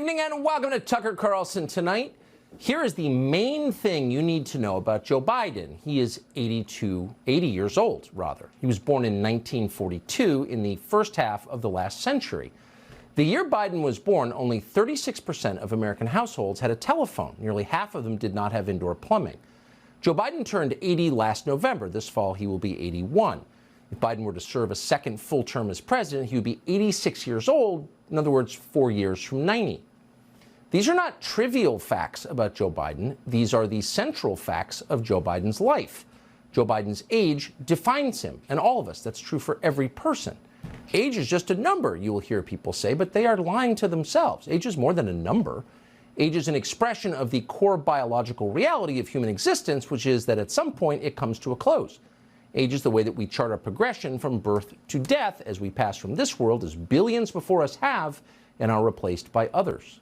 evening and welcome to Tucker Carlson Tonight. Here is the main thing you need to know about Joe Biden. He is 80 years old, rather. He was born in 1942 in the first half of the last century. The year Biden was born, only 36% of American households had a telephone. Nearly half of them did not have indoor plumbing. Joe Biden turned 80 last November. This fall, he will be 81. If Biden were to serve a second full term as president, he would be 86 years old, in other words, 4 years from 90. These are not trivial facts about Joe Biden. These are the central facts of Joe Biden's life. Joe Biden's age defines him, and all of us. That's true for every person. Age is just a number, you will hear people say, but they are lying to themselves. Age is more than a number. Age is an expression of the core biological reality of human existence, which is that at some point it comes to a close. Age is the way that we chart our progression from birth to death as we pass from this world, as billions before us have, and are replaced by others.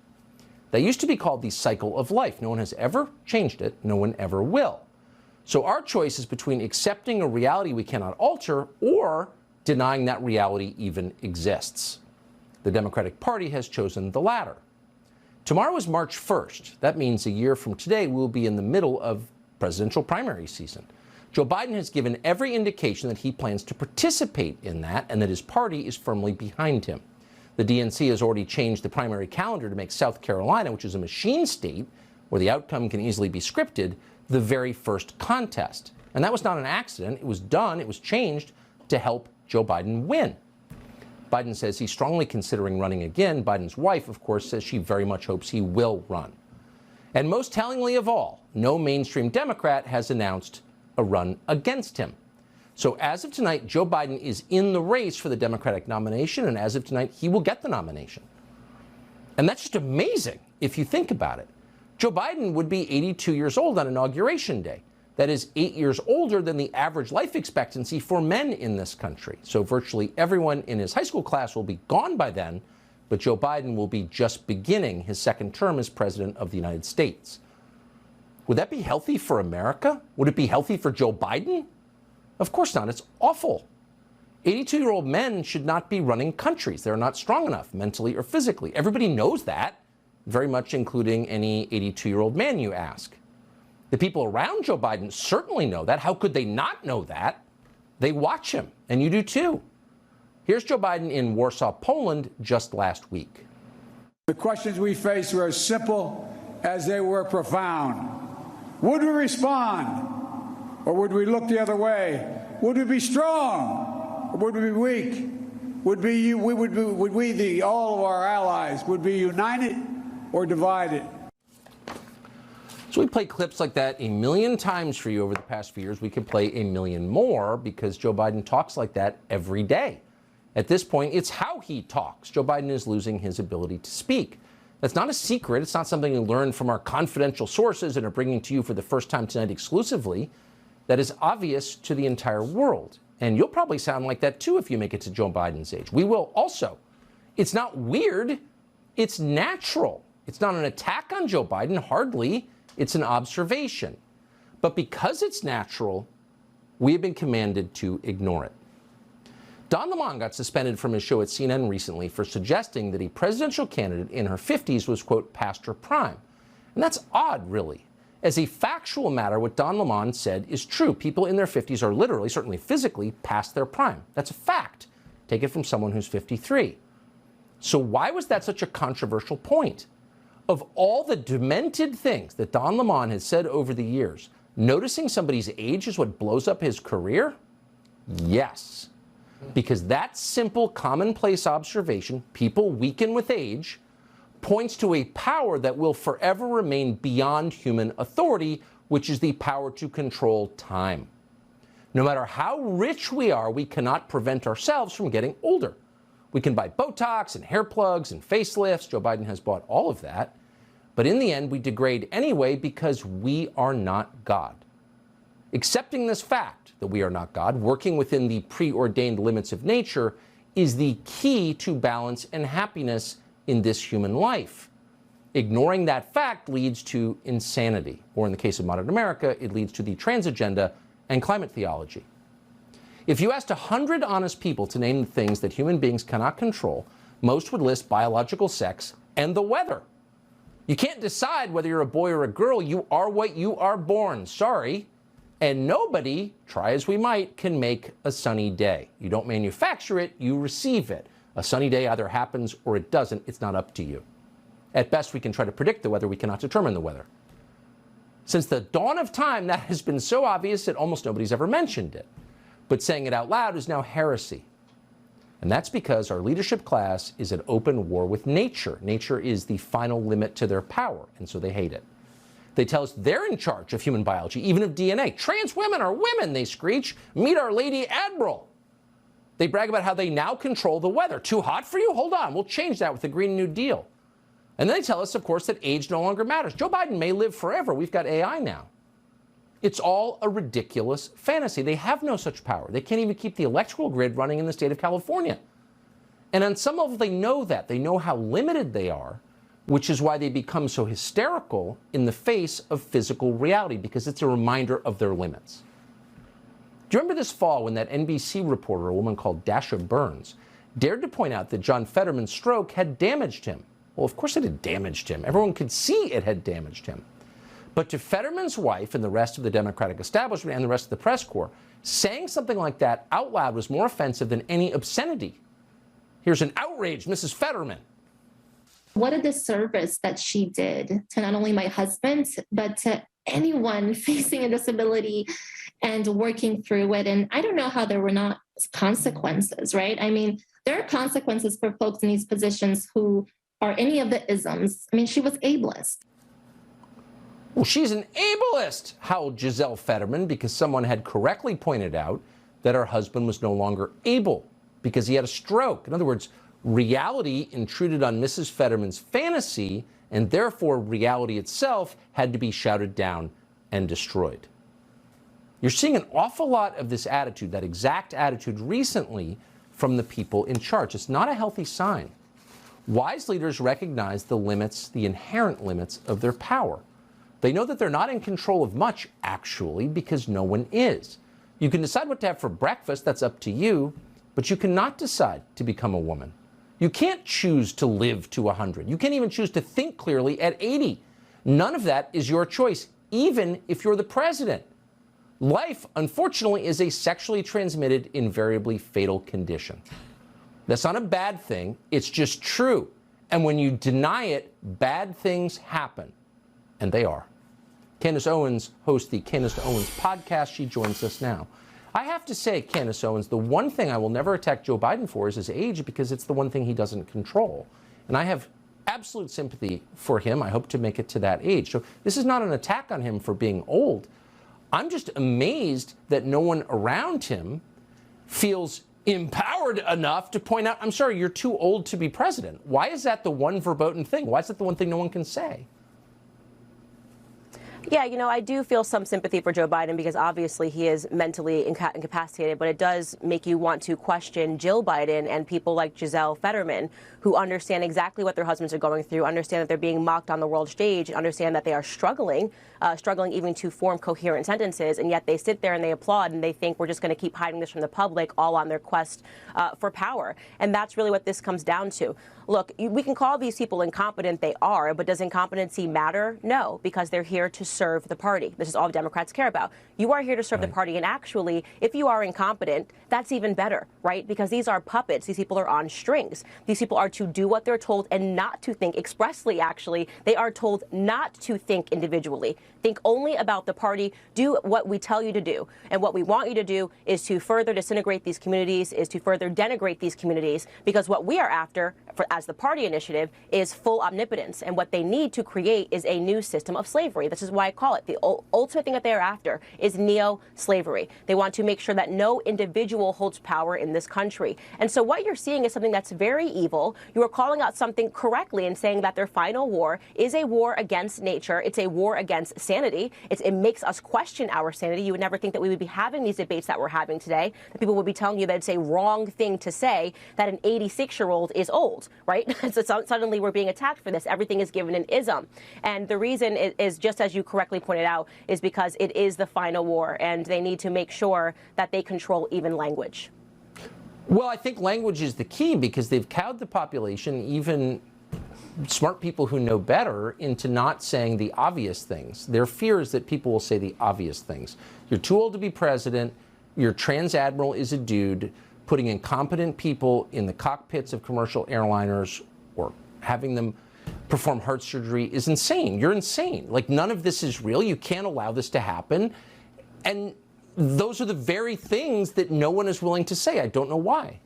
That used to be called the cycle of life. No one has ever changed it. No one ever will. So our choice is between accepting a reality we cannot alter or denying that reality even exists. The Democratic Party has chosen the latter. Tomorrow is March 1st. That means a year from today we'll be in the middle of presidential primary season. Joe Biden has given every indication that he plans to participate in that and that his party is firmly behind him. The DNC has already changed the primary calendar to make South Carolina, which is a machine state where the outcome can easily be scripted, the very first contest. And that was not an accident. It was done. It was changed to help Joe Biden win. Biden says he's strongly considering running again. Biden's wife, of course, says she very much hopes he will run. And most tellingly of all, no mainstream Democrat has announced a run against him. So as of tonight, Joe Biden is in the race for the Democratic nomination, and as of tonight, he will get the nomination. And that's just amazing if you think about it. Joe Biden would be 82 years old on Inauguration Day. That is 8 years older than the average life expectancy for men in this country. So virtually everyone in his high school class will be gone by then, but Joe Biden will be just beginning his second term as president of the United States. Would that be healthy for America? Would it be healthy for Joe Biden? Of course not. It's awful. 82-year-old men should not be running countries. They're not strong enough mentally or physically. Everybody knows that, very much including any 82-year-old man you ask. The people around Joe Biden certainly know that. How could they not know that? They watch him, and you do too. Here's Joe Biden in Warsaw, Poland, just last week. The questions we faced were as simple as they were profound. Would we respond, or would we look the other way? Would we be strong, or would we be weak? All of our allies, would be united or divided? So we played clips like that a million times for you over the past few years. We could play a million more because Joe Biden talks like that every day. At this point, it's how he talks. Joe Biden is losing his ability to speak. That's not a secret. It's not something you learn from our confidential sources and are bringing to you for the first time tonight exclusively. That is obvious to the entire world. And you'll probably sound like that too if you make it to Joe Biden's age. We will also. It's not weird. It's natural. It's not an attack on Joe Biden, hardly. It's an observation. But because it's natural, we have been commanded to ignore it. Don Lemon got suspended from his show at CNN recently for suggesting that a presidential candidate in her 50s was, quote, past her prime. And that's odd, really. As a factual matter, what Don Lemon said is true. People in their 50s are literally, certainly physically, past their prime. That's a fact. Take it from someone who's 53. So why was that such a controversial point? Of all the demented things that Don Lemon has said over the years, noticing somebody's age is what blows up his career? Yes. Because that simple commonplace observation, people weaken with age, points to a power that will forever remain beyond human authority, which is the power to control time. No matter how rich we are, we cannot prevent ourselves from getting older. We can buy Botox and hair plugs and facelifts. Joe Biden has bought all of that. But in the end, we degrade anyway because we are not God. Accepting this fact that we are not God, working within the preordained limits of nature, is the key to balance and happiness in this human life. Ignoring that fact leads to insanity, or in the case of modern America, it leads to the trans agenda and climate theology. If you asked 100 honest people to name the things that human beings cannot control, most would list biological sex and the weather. You can't decide whether you're a boy or a girl. You are what you are born. Sorry. And nobody, try as we might, can make a sunny day. You don't manufacture it, you receive it. A sunny day either happens or it doesn't. It's not up to you. At best, we can try to predict the weather. We cannot determine the weather. Since the dawn of time, that has been so obvious that almost nobody's ever mentioned it. But saying it out loud is now heresy. And that's because our leadership class is at open war with nature. Nature is the final limit to their power, and so they hate it. They tell us they're in charge of human biology, even of DNA. Trans women are women, they screech. Meet our Lady Admiral. They brag about how they now control the weather. Too hot for you? Hold on, we'll change that with the Green New Deal. And then they tell us, of course, that age no longer matters. Joe Biden may live forever. We've got AI now. It's all a ridiculous fantasy. They have no such power. They can't even keep the electrical grid running in the state of California. And on some level, they know that. They know how limited they are, which is why they become so hysterical in the face of physical reality, because it's a reminder of their limits. Do you remember this fall when that NBC reporter, a woman called Dasha Burns, dared to point out that John Fetterman's stroke had damaged him? Well, of course it had damaged him. Everyone could see it had damaged him. But to Fetterman's wife and the rest of the Democratic establishment and the rest of the press corps, saying something like that out loud was more offensive than any obscenity. Here's an outraged Mrs. Fetterman. What a disservice that she did to not only my husband, but to anyone facing a disability and working through it. And I don't know how there were not consequences, right? I mean, there are consequences for folks in these positions who are any of the isms. I mean, she was ableist. Well, she's an ableist, howled Giselle Fetterman, because someone had correctly pointed out that her husband was no longer able because he had a stroke. In other words, reality intruded on Mrs. Fetterman's fantasy, and therefore reality itself had to be shouted down and destroyed. You're seeing an awful lot of this attitude, that exact attitude recently from the people in charge. It's not a healthy sign. Wise leaders recognize the limits, the inherent limits of their power. They know that they're not in control of much, actually, because no one is. You can decide what to have for breakfast, that's up to you, but you cannot decide to become a woman. You can't choose to live to 100. You can't even choose to think clearly at 80. None of that is your choice, even if you're the president. Life, unfortunately, is a sexually transmitted, invariably fatal condition. That's not a bad thing, it's just true. And when you deny it, bad things happen. And they are. Candace Owens hosts the Candace Owens podcast. She joins us now. I have to say, Candace Owens, the one thing I will never attack Joe Biden for is his age, because it's the one thing he doesn't control. And I have absolute sympathy for him. I hope to make it to that age. So this is not an attack on him for being old. I'm just amazed that no one around him feels empowered enough to point out, I'm sorry, you're too old to be president. Why is that the one verboten thing? Why is that the one thing no one can say? Yeah, you know, I do feel some sympathy for Joe Biden because obviously he is mentally incapacitated, but it does make you want to question Jill Biden and people like Giselle Fetterman, who understand exactly what their husbands are going through, understand that they're being mocked on the world stage, understand that they are struggling even to form coherent sentences, and yet they sit there and they applaud and they think we're just going to keep hiding this from the public, all on their quest for power. And that's really what this comes down to. Look, we can call these people incompetent, they are, but does incompetency matter? No, because they're here to serve the party. This is all Democrats care about. You are here to serve the party, and actually, if you are incompetent, that's even better, right? Because these are puppets. These people are on strings. These people are to do what they're told and not to think expressly, actually. They are told not to think individually. Think only about the party. Do what we tell you to do. And what we want you to do is to further disintegrate these communities, is to further denigrate these communities, because what we are after, as the party initiative, is full omnipotence. And what they need to create is a new system of slavery. This is why I call it the ultimate thing that they are after is neo-slavery. They want to make sure that no individual holds power in this country. And so what you're seeing is something that's very evil. You are calling out something correctly and saying that their final war is a war against nature. It's a war against sanity. It makes us question our sanity. You would never think that we would be having these debates that we're having today, that people would be telling you that it's a wrong thing to say that an 86-year-old is old, right? So suddenly we're being attacked for this. Everything is given an ism. And the reason is just as you correctly pointed out, is because it is the final war, and they need to make sure that they control even language. Well, I think language is the key, because they've cowed the population even smart people who know better into not saying the obvious things. Their fear is that people will say the obvious things. You're too old to be president. Your trans admiral is a dude. Putting incompetent people in the cockpits of commercial airliners or having them perform heart surgery is insane. You're insane. Like, none of this is real. You can't allow this to happen. And those are the very things that no one is willing to say. I don't know why.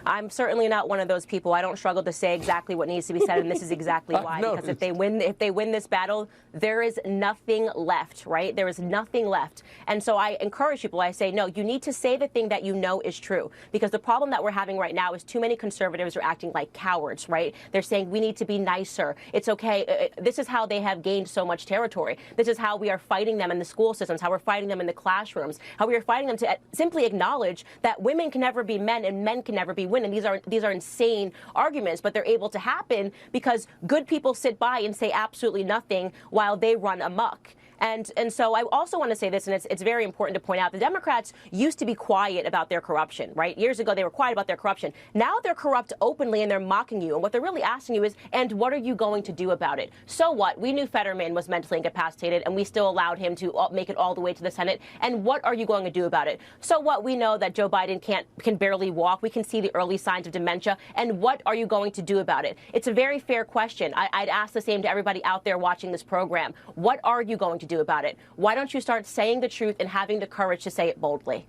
I'm certainly not one of those people. I don't struggle to say exactly what needs to be said, and this is exactly why. Because if they win this battle, there is nothing left, right? There is nothing left. And so I encourage people. I say, no, you need to say the thing that you know is true. Because the problem that we're having right now is too many conservatives are acting like cowards, right? They're saying we need to be nicer. It's okay. This is how they have gained so much territory. This is how we are fighting them in the school systems, how we're fighting them in the classrooms, how we are fighting them to simply acknowledge that women can never be men and men can never be women. And these are insane arguments, but they're able to happen because good people sit by and say absolutely nothing while they run amok. And so I also want to say this, and it's very important to point out, the Democrats used to be quiet about their corruption, right? Years ago, they were quiet about their corruption. Now they're corrupt openly, and they're mocking you. And what they're really asking you is, and what are you going to do about it? So what? We knew Fetterman was mentally incapacitated, and we still allowed him to make it all the way to the Senate. And what are you going to do about it? So what? We know that Joe Biden can barely walk. We can see the early signs of dementia. And what are you going to do about it? It's a very fair question. I'd ask the same to everybody out there watching this program. What are you going to do about it? Why don't you start saying the truth and having the courage to say it boldly?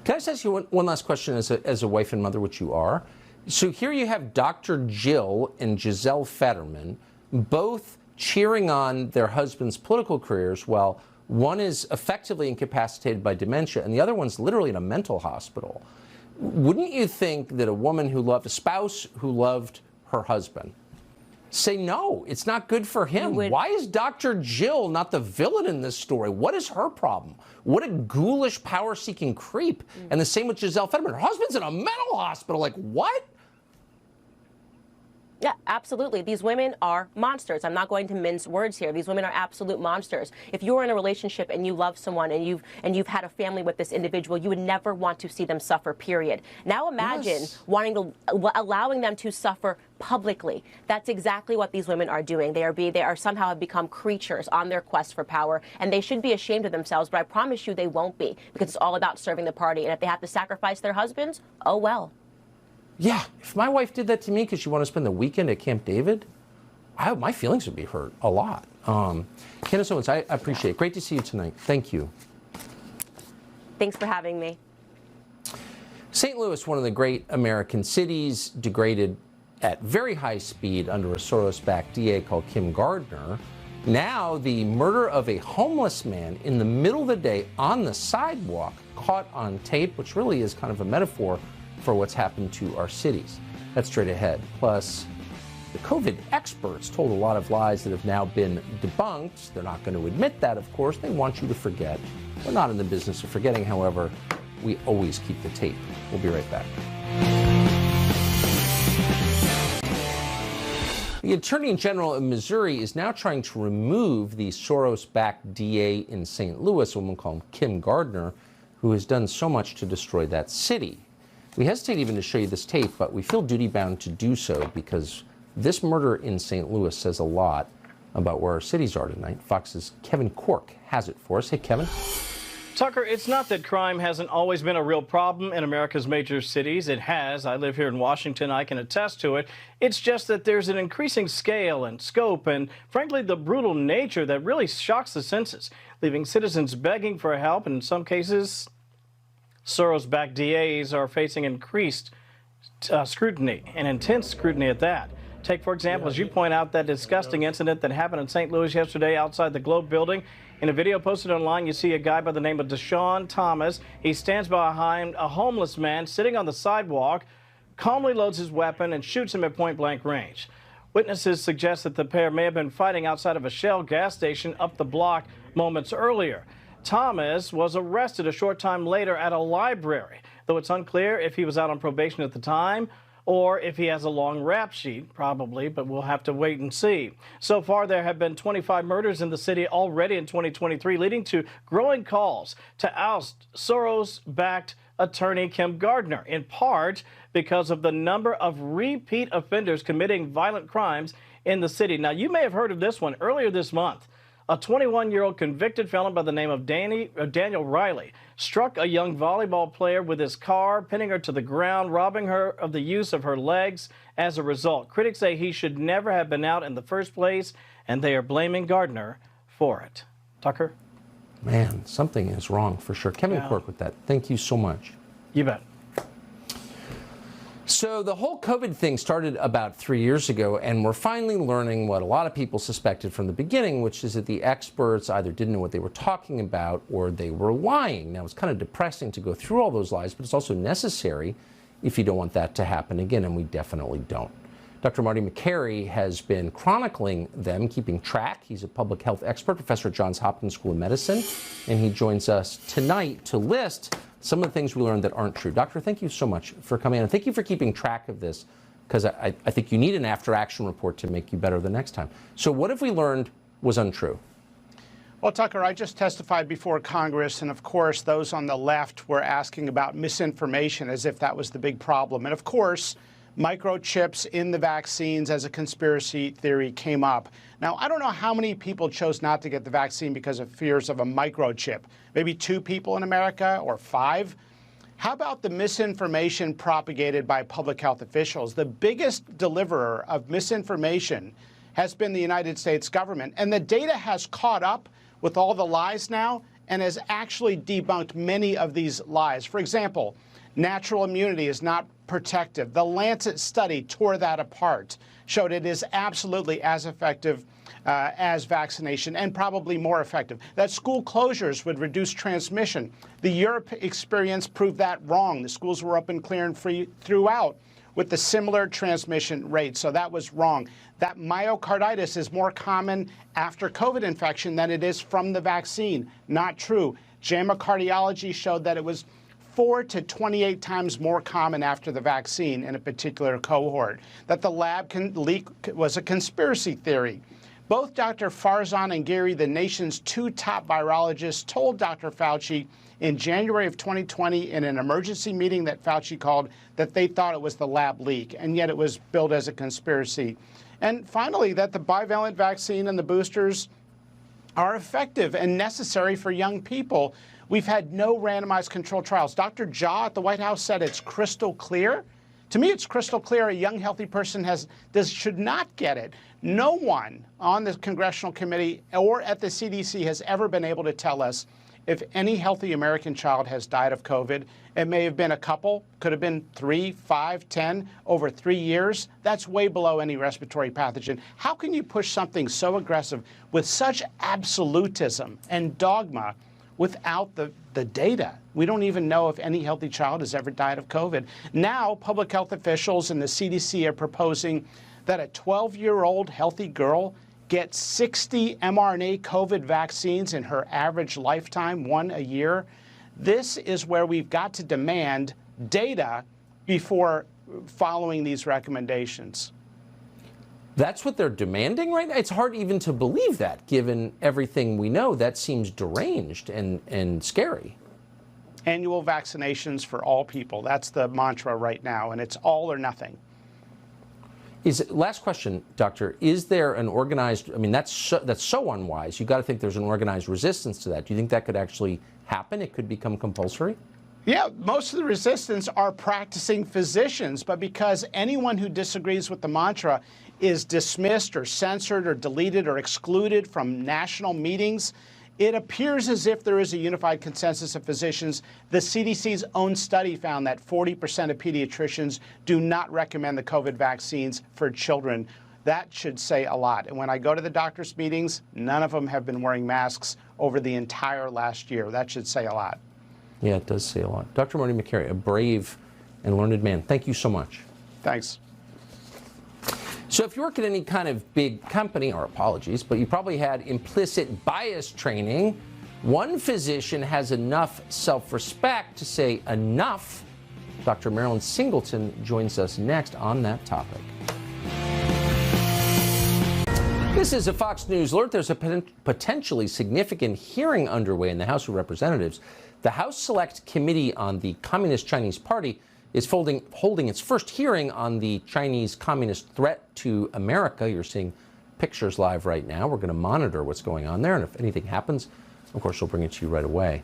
Can I just ask you one last question as a wife and mother, which you are? So here you have Dr. Jill and Giselle Fetterman both cheering on their husbands' political careers while one is effectively incapacitated by dementia and the other one's literally in a mental hospital. Wouldn't you think that a spouse who loved her husband, say, no, it's not good for him? Why is Dr. Jill not the villain in this story? What is her problem? What a ghoulish, power-seeking creep. And the same with Giselle Fetterman. Her husband's in a mental hospital. Like, what? Yeah, absolutely. These women are monsters. I'm not going to mince words here. These women are absolute monsters. If you're in a relationship and you love someone and you've had a family with this individual, you would never want to see them suffer, period. Now imagine allowing them to suffer publicly. That's exactly what these women are doing. They are somehow have become creatures on their quest for power, and they should be ashamed of themselves, but I promise you they won't be, because it's all about serving the party. And if they have to sacrifice their husbands, oh well. Yeah, if my wife did that to me because she wanted to spend the weekend at Camp David, my feelings would be hurt a lot. Candace Owens, I appreciate it. Great to see you tonight. Thank you. Thanks for having me. St. Louis, one of the great American cities, degraded at very high speed under a Soros-backed DA called Kim Gardner. Now the murder of a homeless man in the middle of the day on the sidewalk caught on tape, which really is kind of a metaphor for what's happened to our cities. That's straight ahead. Plus, the COVID experts told a lot of lies that have now been debunked. They're not going to admit that, of course. They want you to forget. We're not in the business of forgetting, however. We always keep the tape. We'll be right back. The Attorney General of Missouri is now trying to remove the Soros-backed DA in St. Louis, a woman called Kim Gardner, who has done so much to destroy that city. We hesitate even to show you this tape, but we feel duty-bound to do so because this murder in St. Louis says a lot about where our cities are tonight. Fox's Kevin Corke has it for us. Hey, Kevin. Tucker, it's not that crime hasn't always been a real problem in America's major cities. It has. I live here in Washington. I can attest to it. It's just that there's an increasing scale and scope and, frankly, the brutal nature that really shocks the senses, leaving citizens begging for help, and in some cases, Soros-backed DAs are facing increased scrutiny, and intense scrutiny at that. Take, for example, as you point out, that disgusting incident that happened in St. Louis yesterday outside the Globe building. In a video posted online, you see a guy by the name of Deshaun Thomas. He stands behind a homeless man sitting on the sidewalk, calmly loads his weapon and shoots him at point-blank range. Witnesses suggest that the pair may have been fighting outside of a Shell gas station up the block moments earlier. Thomas was arrested a short time later at a library, though it's unclear if he was out on probation at the time or if he has a long rap sheet, probably, but we'll have to wait and see. So far, there have been 25 murders in the city already in 2023, leading to growing calls to oust Soros-backed attorney Kim Gardner, in part because of the number of repeat offenders committing violent crimes in the city. Now, you may have heard of this one earlier this month. A 21-year-old convicted felon by the name of Daniel Riley struck a young volleyball player with his car, pinning her to the ground, robbing her of the use of her legs as a result. Critics say he should never have been out in the first place, and they are blaming Gardner for it. Tucker? Man, something is wrong for sure. Kevin Quirk with that. Thank you so much. You bet. So the whole COVID thing started about 3 years ago, and we're finally learning what a lot of people suspected from the beginning, which is that the experts either didn't know what they were talking about or they were lying. Now, it's kind of depressing to go through all those lies, but it's also necessary if you don't want that to happen again, and we definitely don't. Dr. Marty Makary has been chronicling them, keeping track. He's a public health expert, professor at Johns Hopkins School of Medicine, and he joins us tonight to list some of the things we learned that aren't true. Doctor, thank you so much for coming in, and thank you for keeping track of this, because I think you need an after-action report to make you better the next time. So what have we learned was untrue? Well, Tucker, I just testified before Congress, and of course, those on the left were asking about misinformation as if that was the big problem. And of course, microchips in the vaccines as a conspiracy theory came up. Now, I don't know how many people chose not to get the vaccine because of fears of a microchip. Maybe 2 people in America or 5. How about the misinformation propagated by public health officials? The biggest deliverer of misinformation has been the United States government, and the data has caught up with all the lies now and has actually debunked many of these lies. For example, natural immunity is not protective. The Lancet study tore that apart, showed it is absolutely as effective as vaccination and probably more effective. That school closures would reduce transmission. The Europe experience proved that wrong. The schools were open, clear, and free throughout with the similar transmission rates. So that was wrong. That myocarditis is more common after COVID infection than it is from the vaccine. Not true. JAMA Cardiology showed that it was 4 to 28 times more common after the vaccine in a particular cohort. That the lab leak was a conspiracy theory. Both Dr. Farzan and Gary, the nation's 2 top virologists, told Dr. Fauci in January of 2020 in an emergency meeting that Fauci called that they thought it was the lab leak, and yet it was billed as a conspiracy. And finally, that the bivalent vaccine and the boosters are effective and necessary for young people. We've had no randomized controlled trials. Dr. Jha at the White House said it's crystal clear. To me, it's crystal clear a young, healthy person should not get it. No one on the congressional committee or at the CDC has ever been able to tell us if any healthy American child has died of COVID. It may have been a couple, could have been 3, 5, 10 over 3 years. That's way below any respiratory pathogen. How can you push something so aggressive with such absolutism and dogma without the data? We don't even know if any healthy child has ever died of COVID. Now, public health officials and the CDC are proposing that a 12-year-old healthy girl get 60 mRNA COVID vaccines in her average lifetime, 1 a year. This is where we've got to demand data before following these recommendations. That's what they're demanding right now? It's hard even to believe that, given everything we know. That seems deranged and scary. Annual vaccinations for all people. That's the mantra right now, and it's all or nothing. Last question, Doctor. Is there an organized, I mean, that's so unwise. You got to think there's an organized resistance to that. Do you think that could actually happen? It could become compulsory? Yeah, most of the resistance are practicing physicians, but because anyone who disagrees with the mantra is dismissed or censored or deleted or excluded from national meetings, it appears as if there is a unified consensus of physicians. The CDC's own study found that 40% of pediatricians do not recommend the COVID vaccines for children. That should say a lot. And when I go to the doctor's meetings, none of them have been wearing masks over the entire last year. That should say a lot. Yeah, it does say a lot. Dr. Marty Makary, a brave and learned man. Thank you so much. Thanks. So if you work at any kind of big company, or apologies, but you probably had implicit bias training, one physician has enough self-respect to say enough. Dr. Marilyn Singleton joins us next on that topic. This is a Fox News alert. There's a potentially significant hearing underway in the House of Representatives. The House Select Committee on the Communist Chinese Party is holding its first hearing on the Chinese communist threat to America. You're seeing pictures live right now. We're going to monitor what's going on there, and if anything happens, of course, we'll bring it to you right away.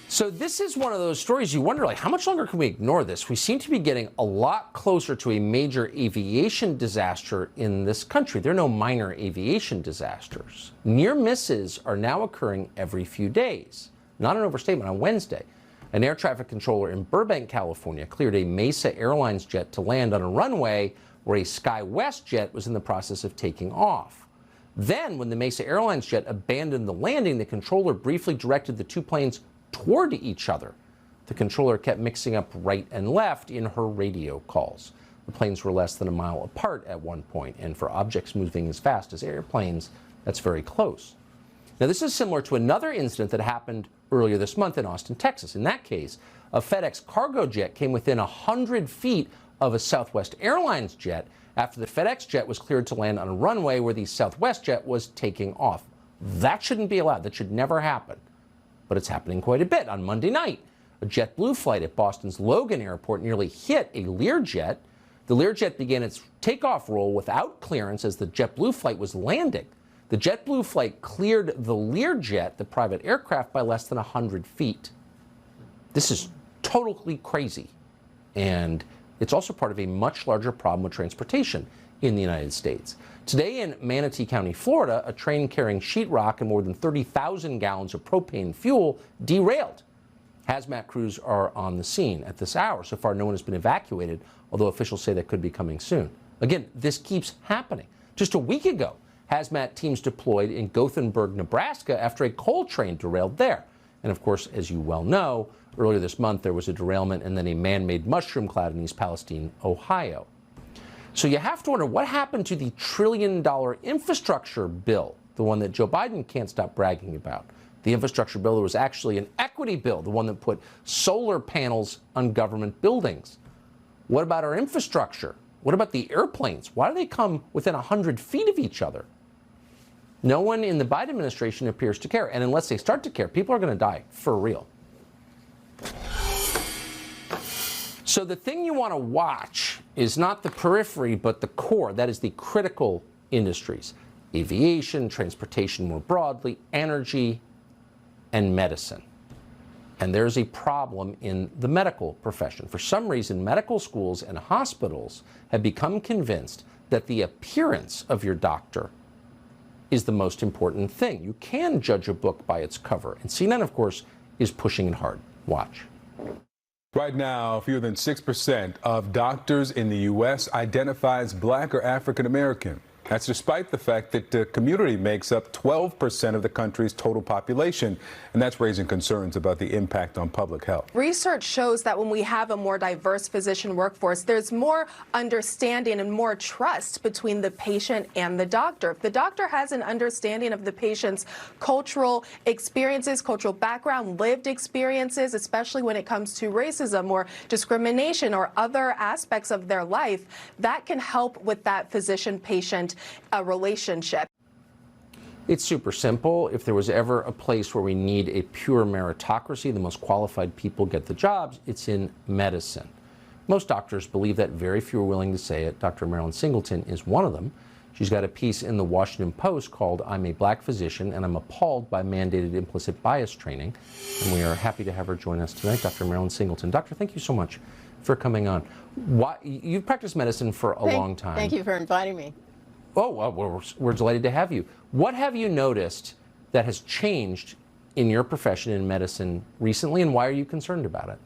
So this is one of those stories you wonder, like, how much longer can we ignore this? We seem to be getting a lot closer to a major aviation disaster in this country. There are no minor aviation disasters. Near misses are now occurring every few days. Not an overstatement. On Wednesday, an air traffic controller in Burbank, California, cleared a Mesa Airlines jet to land on a runway where a SkyWest jet was in the process of taking off. Then, when the Mesa Airlines jet abandoned the landing, the controller briefly directed the two planes toward each other. The controller kept mixing up right and left in her radio calls. The planes were less than a mile apart at one point, and for objects moving as fast as airplanes, that's very close. Now, this is similar to another incident that happened earlier this month in Austin, Texas. In that case, a FedEx cargo jet came within 100 feet of a Southwest Airlines jet after the FedEx jet was cleared to land on a runway where the Southwest jet was taking off. That shouldn't be allowed. That should never happen. But it's happening quite a bit. On Monday night, a JetBlue flight at Boston's Logan Airport nearly hit a Learjet. The Learjet began its takeoff roll without clearance as the JetBlue flight was landing. The JetBlue flight cleared the Learjet, the private aircraft, by less than 100 feet. This is totally crazy. And it's also part of a much larger problem with transportation in the United States. Today in Manatee County, Florida, a train carrying sheetrock and more than 30,000 gallons of propane fuel derailed. Hazmat crews are on the scene at this hour. So far, no one has been evacuated, although officials say that could be coming soon. Again, this keeps happening. Just a week ago, hazmat teams deployed in Gothenburg, Nebraska, after a coal train derailed there. And of course, as you well know, earlier this month there was a derailment and then a man-made mushroom cloud in East Palestine, Ohio. So you have to wonder what happened to the $1 trillion infrastructure bill, the one that Joe Biden can't stop bragging about. The infrastructure bill was actually an equity bill, the one that put solar panels on government buildings. What about our infrastructure? What about the airplanes? Why do they come within 100 feet of each other? No one in the Biden administration appears to care. And unless they start to care, people are going to die for real. So the thing you want to watch is not the periphery, but the core. That is the critical industries: aviation, transportation more broadly, energy, and medicine. And there's a problem in the medical profession. For some reason, medical schools and hospitals have become convinced that the appearance of your doctor is the most important thing. You can judge a book by its cover. And CNN, of course, is pushing it hard. Watch. Right now, fewer than 6% of doctors in the U.S. identify as Black or African American. That's despite the fact that the community makes up 12% of the country's total population, and that's raising concerns about the impact on public health. Research shows that when we have a more diverse physician workforce, there's more understanding and more trust between the patient and the doctor. If the doctor has an understanding of the patient's cultural experiences, cultural background, lived experiences, especially when it comes to racism or discrimination or other aspects of their life, that can help with that physician-patient relationship. It's super simple. If there was ever a place where we need a pure meritocracy, the most qualified people get the jobs, it's in medicine. Most doctors believe that. Very few are willing to say it. Dr. Marilyn Singleton is one of them. She's got a piece in the Washington Post called "I'm a Black Physician and I'm Appalled by Mandated Implicit Bias Training." And we are happy to have her join us tonight, Dr. Marilyn Singleton. Doctor, thank you so much for coming on. You've practiced medicine for a long time. Thank you for inviting me. Oh, well, we're delighted to have you. What have you noticed that has changed in your profession in medicine recently, and why are you concerned about it?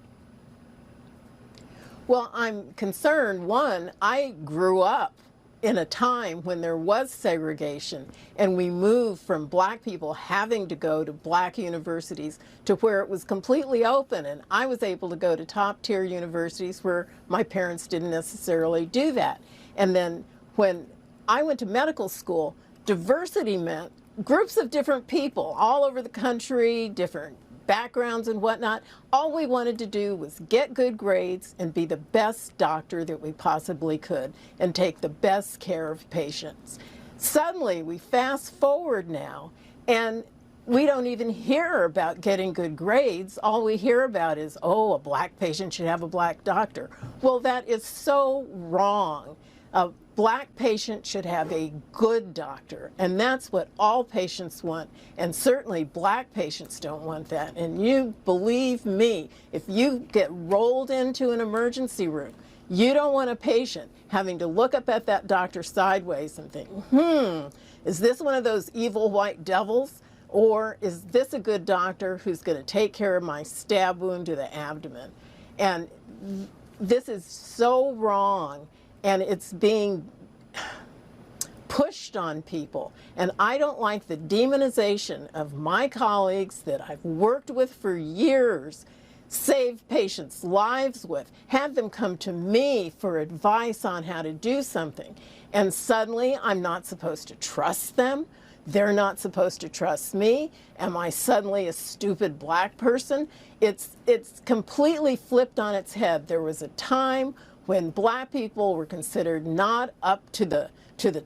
Well, I'm concerned. One, I grew up in a time when there was segregation, and we moved from Black people having to go to Black universities to where it was completely open, and I was able to go to top-tier universities where my parents didn't necessarily do that. And then when I went to medical school, diversity meant groups of different people all over the country, different backgrounds and whatnot. All we wanted to do was get good grades and be the best doctor that we possibly could and take the best care of patients. Suddenly, we fast forward now, and we don't even hear about getting good grades. All we hear about is, oh, a black patient should have a black doctor. Well, that is so wrong. A black patient should have a good doctor, and that's what all patients want, and certainly black patients don't want that. And you believe me, if you get rolled into an emergency room, you don't want a patient having to look up at that doctor sideways and think, is this one of those evil white devils? Or is this a good doctor who's going to take care of my stab wound to the abdomen? And this is so wrong, and it's being pushed on people. And I don't like the demonization of my colleagues that I've worked with for years, saved patients' lives with, had them come to me for advice on how to do something. And suddenly I'm not supposed to trust them. They're not supposed to trust me. Am I suddenly a stupid black person? It's completely flipped on its head. There was a time when black people were considered not up to the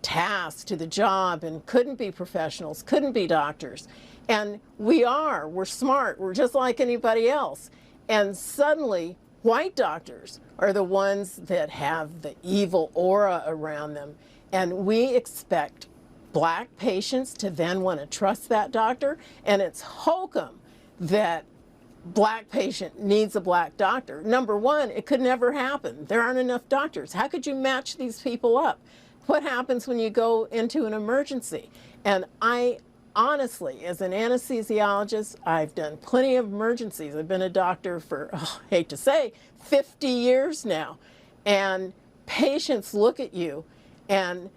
task, to the job, and couldn't be professionals, couldn't be doctors. And we're smart, we're just like anybody else. And suddenly, white doctors are the ones that have the evil aura around them. And we expect black patients to then want to trust that doctor. And it's hokum that black patient needs a black doctor. Number one, it could never happen. There aren't enough doctors. How could you match these people up? What happens when you go into an emergency? And I honestly, as an anesthesiologist, I've done plenty of emergencies. I've been a doctor for, I hate to say, 50 years now. And patients look at you, and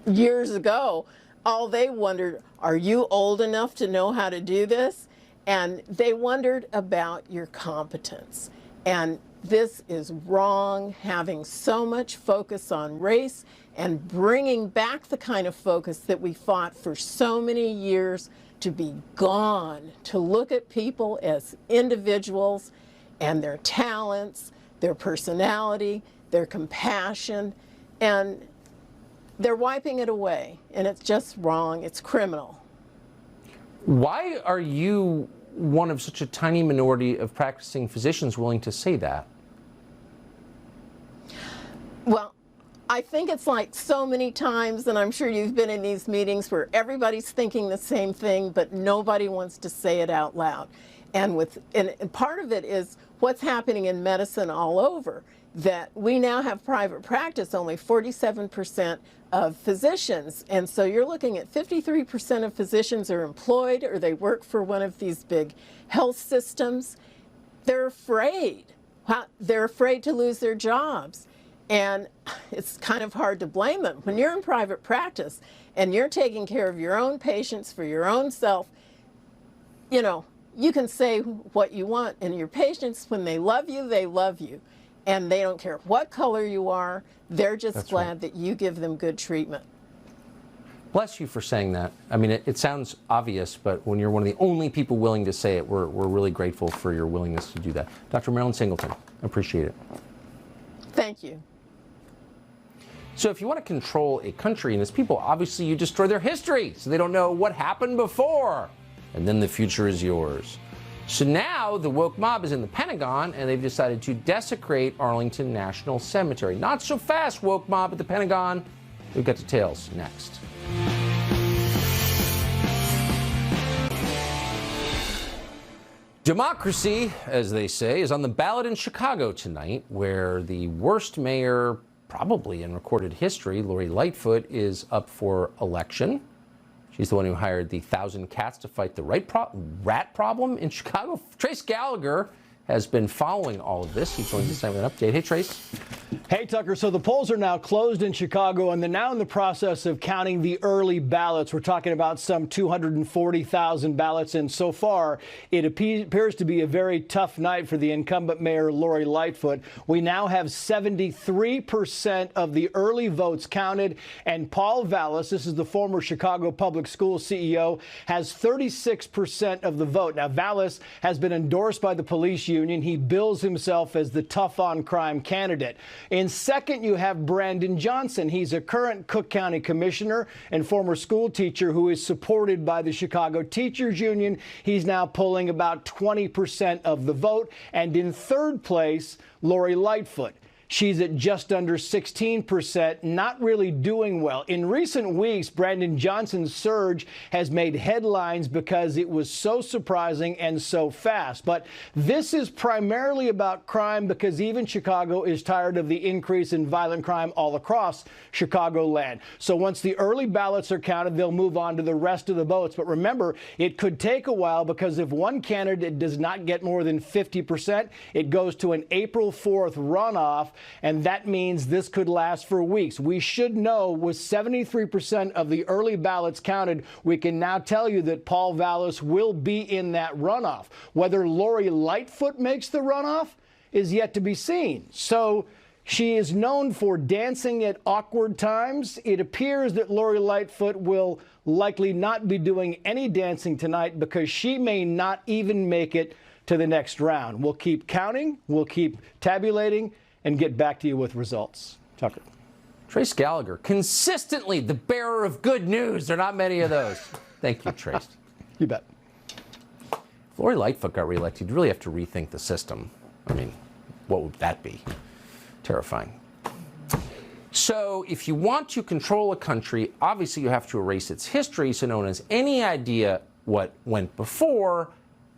years ago, all they wondered, are you old enough to know how to do this? And they wondered about your competence. And this is wrong, having so much focus on race and bringing back the kind of focus that we fought for so many years to be gone, to look at people as individuals and their talents, their personality, their compassion, and they're wiping it away, and it's just wrong. It's criminal. Why are you one of such a tiny minority of practicing physicians willing to say that? Well, I think it's like so many times, and I'm sure you've been in these meetings where everybody's thinking the same thing, but nobody wants to say it out loud. And part of it is what's happening in medicine all over, that we now have private practice, only 47% of physicians. And so you're looking at 53% of physicians are employed or they work for one of these big health systems. They're afraid. They're afraid to lose their jobs. And it's kind of hard to blame them. When you're in private practice and you're taking care of your own patients for your own self, you know, you can say what you want, and your patients, when they love you, and they don't care what color you are. They're just glad that you give them good treatment. Bless you for saying that. I mean, it sounds obvious, but when you're one of the only people willing to say it, we're really grateful for your willingness to do that. Dr. Marilyn Singleton, appreciate it. Thank you. So if you want to control a country and its people, obviously you destroy their history so they don't know what happened before. And then the future is yours. So now the woke mob is in the Pentagon, and they've decided to desecrate Arlington National Cemetery. Not so fast, woke mob at the Pentagon. We've got details next. Democracy, as they say, is on the ballot in Chicago tonight, where the worst mayor probably in recorded history, Lori Lightfoot, is up for election. She's the one who hired the 1,000 cats to fight the rat problem in Chicago. Trace Gallagher has been following all of this. He joins us tonight with an update. Hey, Trace. Hey, Tucker. So the polls are now closed in Chicago, and they're now in the process of counting the early ballots. We're talking about some 240,000 ballots, and so far, it appears to be a very tough night for the incumbent mayor, Lori Lightfoot. We now have 73% of the early votes counted, and Paul Vallis, this is the former Chicago Public Schools CEO, has 36% of the vote. Now, Vallis has been endorsed by the police Union. He bills himself as the tough on crime candidate. In second, you have Brandon Johnson. He's a current Cook County commissioner and former school teacher who is supported by the Chicago Teachers Union. He's now polling about 20% of the vote. And in third place, Lori Lightfoot. She's at just under 16%, not really doing well. In recent weeks, Brandon Johnson's surge has made headlines because it was so surprising and so fast. But this is primarily about crime because even Chicago is tired of the increase in violent crime all across Chicagoland. So once the early ballots are counted, they'll move on to the rest of the votes. But remember, it could take a while because if one candidate does not get more than 50%, it goes to an April 4th runoff. And that means this could last for weeks. We should know with 73% of the early ballots counted, we can now tell you that Paul Vallas will be in that runoff. Whether Lori Lightfoot makes the runoff is yet to be seen. So she is known for dancing at awkward times. It appears that Lori Lightfoot will likely not be doing any dancing tonight because she may not even make it to the next round. We'll keep counting, we'll keep tabulating, and get back to you with results. Tucker. Trace Gallagher, consistently the bearer of good news. There are not many of those. Thank you, Trace. You bet. If Lori Lightfoot got reelected, you'd really have to rethink the system. I mean, what would that be? Terrifying. So if you want to control a country, obviously you have to erase its history, so no one has any idea what went before,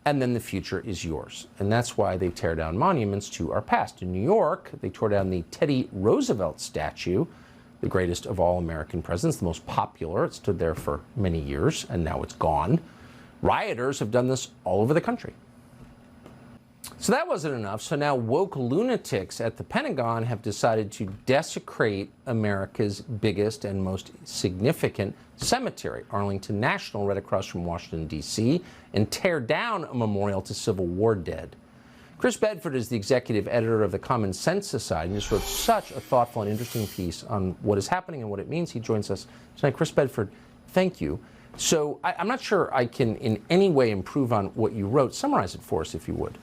and then the future is yours. And that's why they tear down monuments to our past. In New York, they tore down the Teddy Roosevelt statue, the greatest of all American presidents, the most popular. It stood there for many years, and now it's gone. Rioters have done this all over the country. So that wasn't enough. So now woke lunatics at the Pentagon have decided to desecrate America's biggest and most significant cemetery, Arlington National, right across from Washington, D.C., and tear down a memorial to Civil War dead. Chris Bedford is the executive editor of the Common Sense Society and just wrote such a thoughtful and interesting piece on what is happening and what it means. He joins us tonight. Chris Bedford, thank you. So I'm not sure I can in any way improve on what you wrote. Summarize it for us, if you would.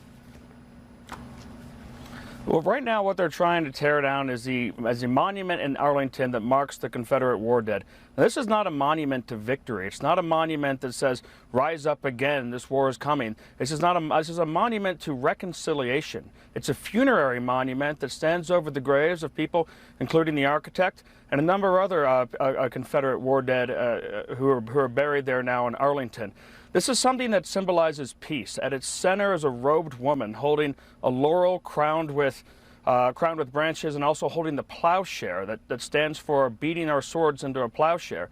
Well, right now what they're trying to tear down is a monument in Arlington that marks the Confederate war dead. Now, this is not a monument to victory. It's not a monument that says, rise up again, this war is coming. This is a monument to reconciliation. It's a funerary monument that stands over the graves of people, including the architect, and a number of other Confederate war dead who are buried there now in Arlington. This is something that symbolizes peace. At its center is a robed woman holding a laurel crowned with branches and also holding the plowshare that stands for beating our swords into a plowshare.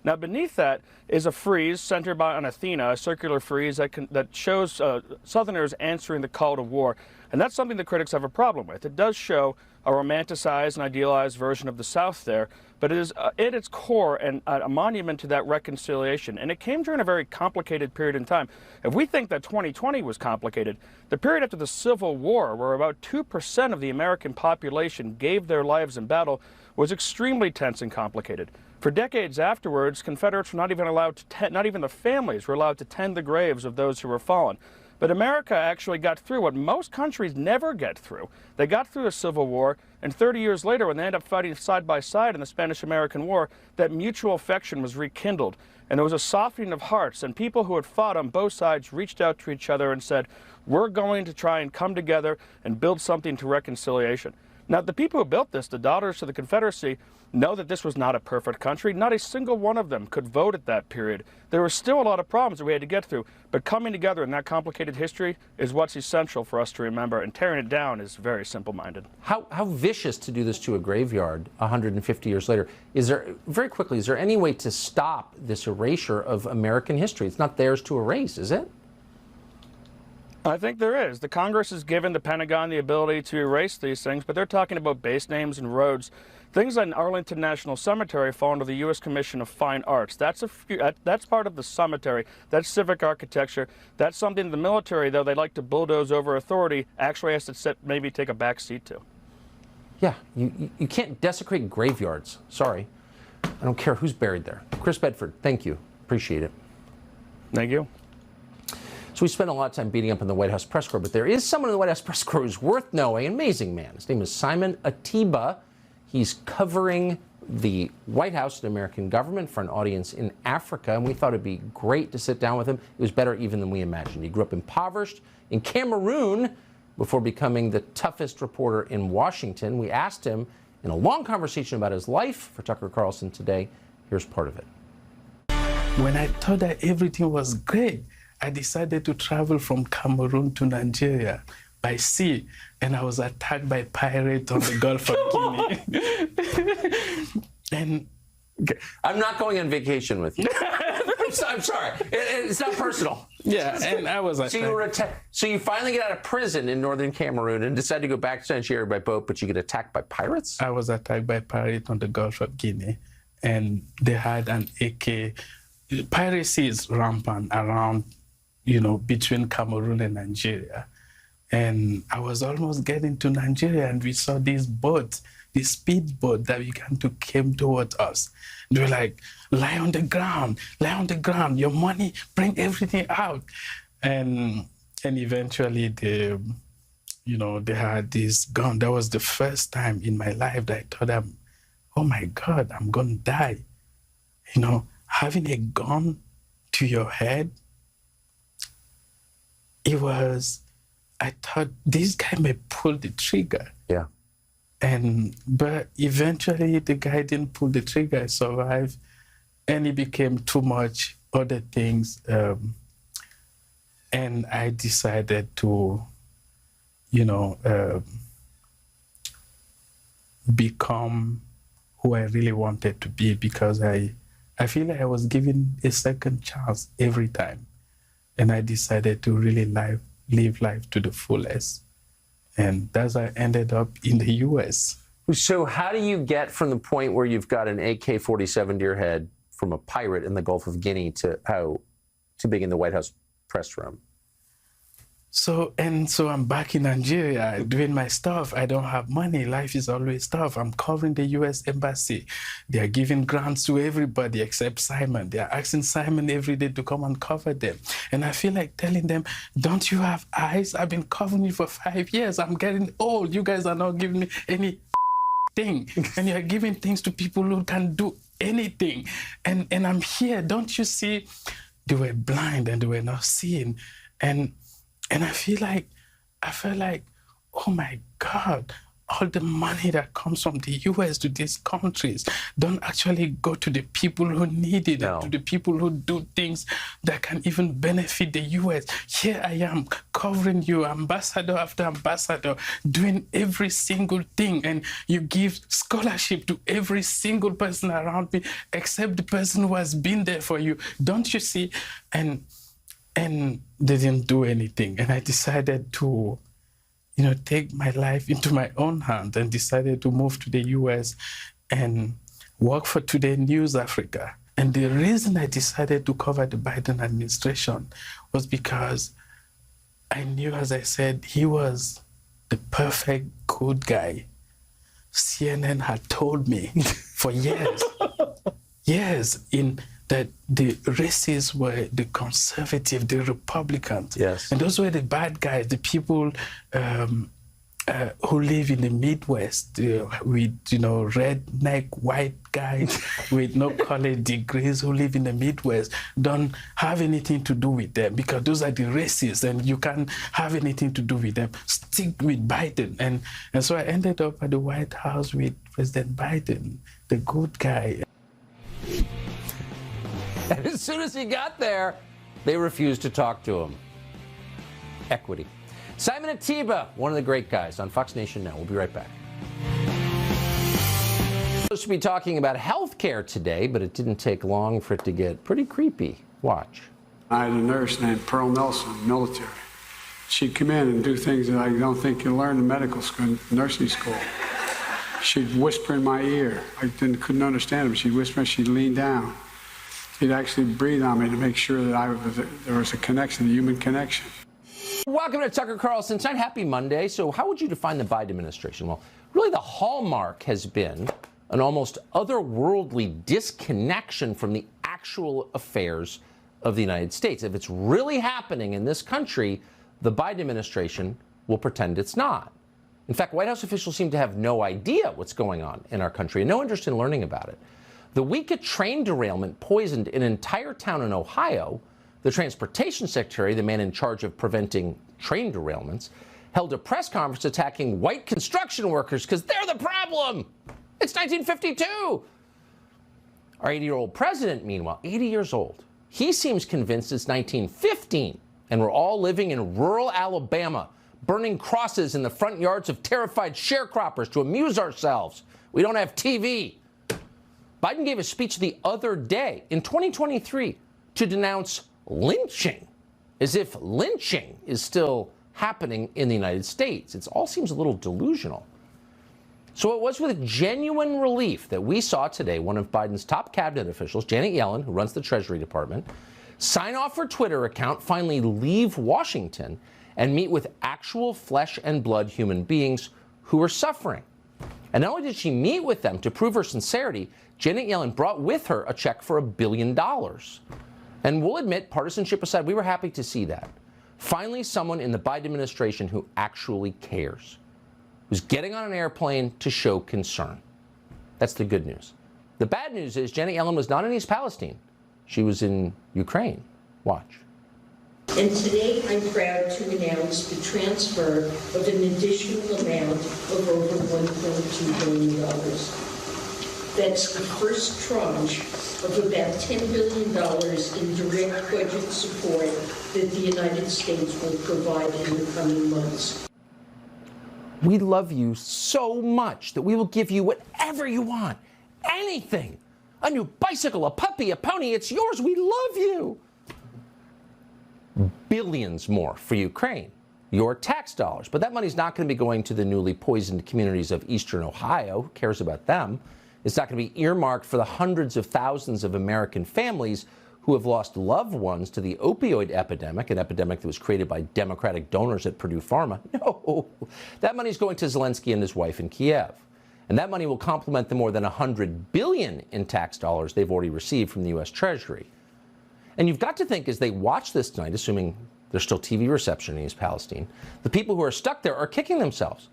Now beneath that is a frieze centered on Athena, a circular frieze that shows Southerners answering the call to war. And that's something the critics have a problem with. It does show a romanticized and idealized version of the South there, but it is at its core a monument to that reconciliation. And it came during a very complicated period in time. If we think that 2020 was complicated, the period after the Civil War, where about 2% of the American population gave their lives in battle, was extremely tense and complicated. For decades afterwards, Confederates were not even allowed to not even the families were allowed to tend the graves of those who were fallen. But America actually got through what most countries never get through. They got through a civil war, and 30 years later, when they ended up fighting side by side in the Spanish-American War, that mutual affection was rekindled. And there was a softening of hearts, and people who had fought on both sides reached out to each other and said, we're going to try and come together and build something to reconciliation. Now, the people who built this, the Daughters of the Confederacy, know that this was not a perfect country. Not a single one of them could vote at that period. There were still a lot of problems that we had to get through, but coming together in that complicated history is what's essential for us to remember, and tearing it down is very simple-minded. How vicious to do this to a graveyard 150 years later. Is there, very quickly, is there any way to stop this erasure of American history? It's not theirs to erase, is it? I think there is. The Congress has given the Pentagon the ability to erase these things, but they're talking about base names and roads. Things like Arlington National Cemetery fall under the U.S. Commission of Fine Arts. That's part of the cemetery. That's civic architecture. That's something the military, though they like to bulldoze over authority, actually has to maybe take a back seat to. Yeah, you can't desecrate graveyards. Sorry. I don't care who's buried there. Chris Bedford, thank you. Appreciate it. Thank you. So we spent a lot of time beating up on the White House press corps, but there is someone in the White House press corps who's worth knowing, an amazing man. His name is Simon Atiba. He's covering the White House, the American government, for an audience in Africa, and we thought it'd be great to sit down with him. It was better even than we imagined. He grew up impoverished in Cameroon before becoming the toughest reporter in Washington. We asked him in a long conversation about his life for Tucker Carlson today. Here's part of it. When I thought that everything was great, I decided to travel from Cameroon to Nigeria by sea, and I was attacked by pirates on the Gulf of Guinea. And I'm not going on vacation with you. I'm sorry. It's not personal. Yeah, and I was attacked. So you finally get out of prison in northern Cameroon and decide to go back to Nigeria by boat, but you get attacked by pirates? I was attacked by pirates on the Gulf of Guinea, and they had an AK. Piracy is rampant around, between Cameroon and Nigeria. And I was almost getting to Nigeria, and we saw these boats, this speedboat that began to come towards us. They were like, lie on the ground, your money, bring everything out. And eventually they had this gun. That was the first time in my life that I thought, oh my God, I'm gonna die. Having a gun to your head, I thought this guy may pull the trigger. Yeah. But eventually the guy didn't pull the trigger. I survived, and it became too much other things. And I decided to, become who I really wanted to be, because I feel like I was given a second chance every time. And I decided to really live life to the fullest. And that's how I ended up in the U.S. So how do you get from the point where you've got an AK-47 to your head from a pirate in the Gulf of Guinea to being in the White House press room? So I'm back in Nigeria doing my stuff. I don't have money. Life is always tough. I'm covering the U.S. Embassy. They are giving grants to everybody except Simon. They are asking Simon every day to come and cover them. And I feel like telling them, don't you have eyes? I've been covering you for 5 years. I'm getting old. You guys are not giving me any thing. And you're giving things to people who can do anything. And I'm here. Don't you see? They were blind and they were not seeing. And I felt like, oh my God, all the money that comes from the U.S. to these countries don't actually go to the people who need it, No. to the people who do things that can even benefit the U.S. Here I am covering you, ambassador after ambassador, doing every single thing, and you give scholarship to every single person around me except the person who has been there for you. Don't you see? And they didn't do anything. And I decided to, take my life into my own hands, and decided to move to the US and work for Today News Africa. And the reason I decided to cover the Biden administration was because I knew, as I said, he was the perfect good guy. CNN had told me for years, that the racists were the conservative, the Republicans. Yes. And those were the bad guys, the people who live in the Midwest with, redneck white guys with no college degrees who live in the Midwest. Don't have anything to do with them, because those are the racists and you can't have anything to do with them. Stick with Biden. And so I ended up at the White House with President Biden, the good guy. And as soon as he got there, they refused to talk to him. Equity. Simon Atiba, one of the great guys on Fox Nation Now. We'll be right back. We're supposed to be talking about healthcare today, but it didn't take long for it to get pretty creepy. Watch. I had a nurse named Pearl Nelson, military. She'd come in and do things that I don't think you learn in medical school, nursing school. She'd whisper in my ear. I couldn't understand her, but she'd whisper, she'd lean down. She'd actually breathe on me to make sure that there was a connection, a human connection. Welcome to Tucker Carlson Tonight. Happy Monday. So how would you define the Biden administration? Well, really the hallmark has been an almost otherworldly disconnection from the actual affairs of the United States. If it's really happening in this country, the Biden administration will pretend it's not. In fact, White House officials seem to have no idea what's going on in our country and no interest in learning about it. The week a train derailment poisoned an entire town in Ohio, the transportation secretary, the man in charge of preventing train derailments, held a press conference attacking white construction workers because they're the problem. It's 1952. Our 80-year-old president, meanwhile, 80 years old, he seems convinced it's 1915 and we're all living in rural Alabama, burning crosses in the front yards of terrified sharecroppers to amuse ourselves. We don't have TV. Biden gave a speech the other day in 2023 to denounce lynching, as if lynching is still happening in the United States. It all seems a little delusional. So it was with genuine relief that we saw today one of Biden's top cabinet officials, Janet Yellen, who runs the Treasury Department, sign off her Twitter account, finally leave Washington, and meet with actual flesh and blood human beings who are suffering. And not only did she meet with them to prove her sincerity, Janet Yellen brought with her a check for $1 billion. And we'll admit, partisanship aside, we were happy to see that. Finally, someone in the Biden administration who actually cares, who's getting on an airplane to show concern. That's the good news. The bad news is Janet Yellen was not in East Palestine. She was in Ukraine. Watch. And today I'm proud to announce the transfer of an additional amount of over $1.2 billion. That's the first tranche of about $10 billion in direct budget support that the United States will provide in the coming months. We love you so much that we will give you whatever you want. Anything. A new bicycle, a puppy, a pony, it's yours. We love you. Billions more for Ukraine, your tax dollars. But that money's not going to be going to the newly poisoned communities of eastern Ohio. Who cares about them? It's not going to be earmarked for the hundreds of thousands of American families who have lost loved ones to the opioid epidemic, an epidemic that was created by Democratic donors at Purdue Pharma. No, that money's going to Zelensky and his wife in Kiev. And that money will complement the more than $100 billion in tax dollars they've already received from the U.S. Treasury. And you've got to think, as they watch this tonight, assuming there's still TV reception in East Palestine, the people who are stuck there are kicking themselves.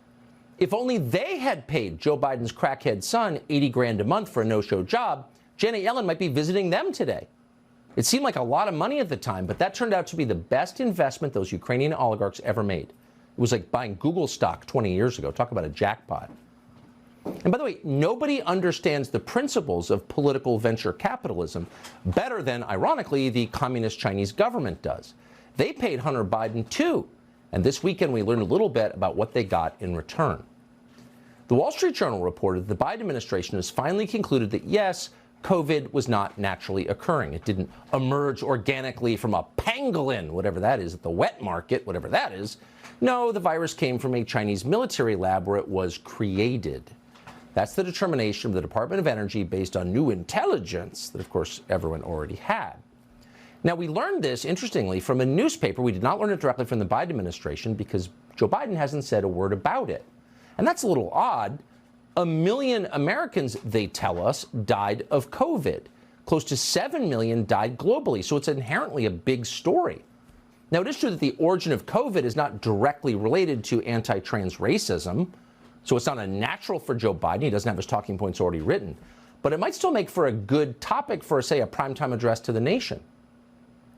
If only they had paid Joe Biden's crackhead son $80 grand a month for a no-show job, Janet Yellen might be visiting them today. It seemed like a lot of money at the time, but that turned out to be the best investment those Ukrainian oligarchs ever made. It was like buying Google stock 20 years ago. Talk about a jackpot. And by the way, nobody understands the principles of political venture capitalism better than, ironically, the communist Chinese government does. They paid Hunter Biden too. And this weekend we learned a little bit about what they got in return. The Wall Street Journal reported that the Biden administration has finally concluded that, yes, COVID was not naturally occurring. It didn't emerge organically from a pangolin, whatever that is, at the wet market, whatever that is. No, the virus came from a Chinese military lab where it was created. That's the determination of the Department of Energy based on new intelligence that, of course, everyone already had. Now, we learned this, interestingly, from a newspaper. We did not learn it directly from the Biden administration because Joe Biden hasn't said a word about it. And that's a little odd. 1 million Americans, they tell us, died of COVID. Close to 7 million died globally. So it's inherently a big story. Now, it is true that the origin of COVID is not directly related to anti-trans racism. So it's not unnatural for Joe Biden. He doesn't have his talking points already written. But it might still make for a good topic for, say, a primetime address to the nation.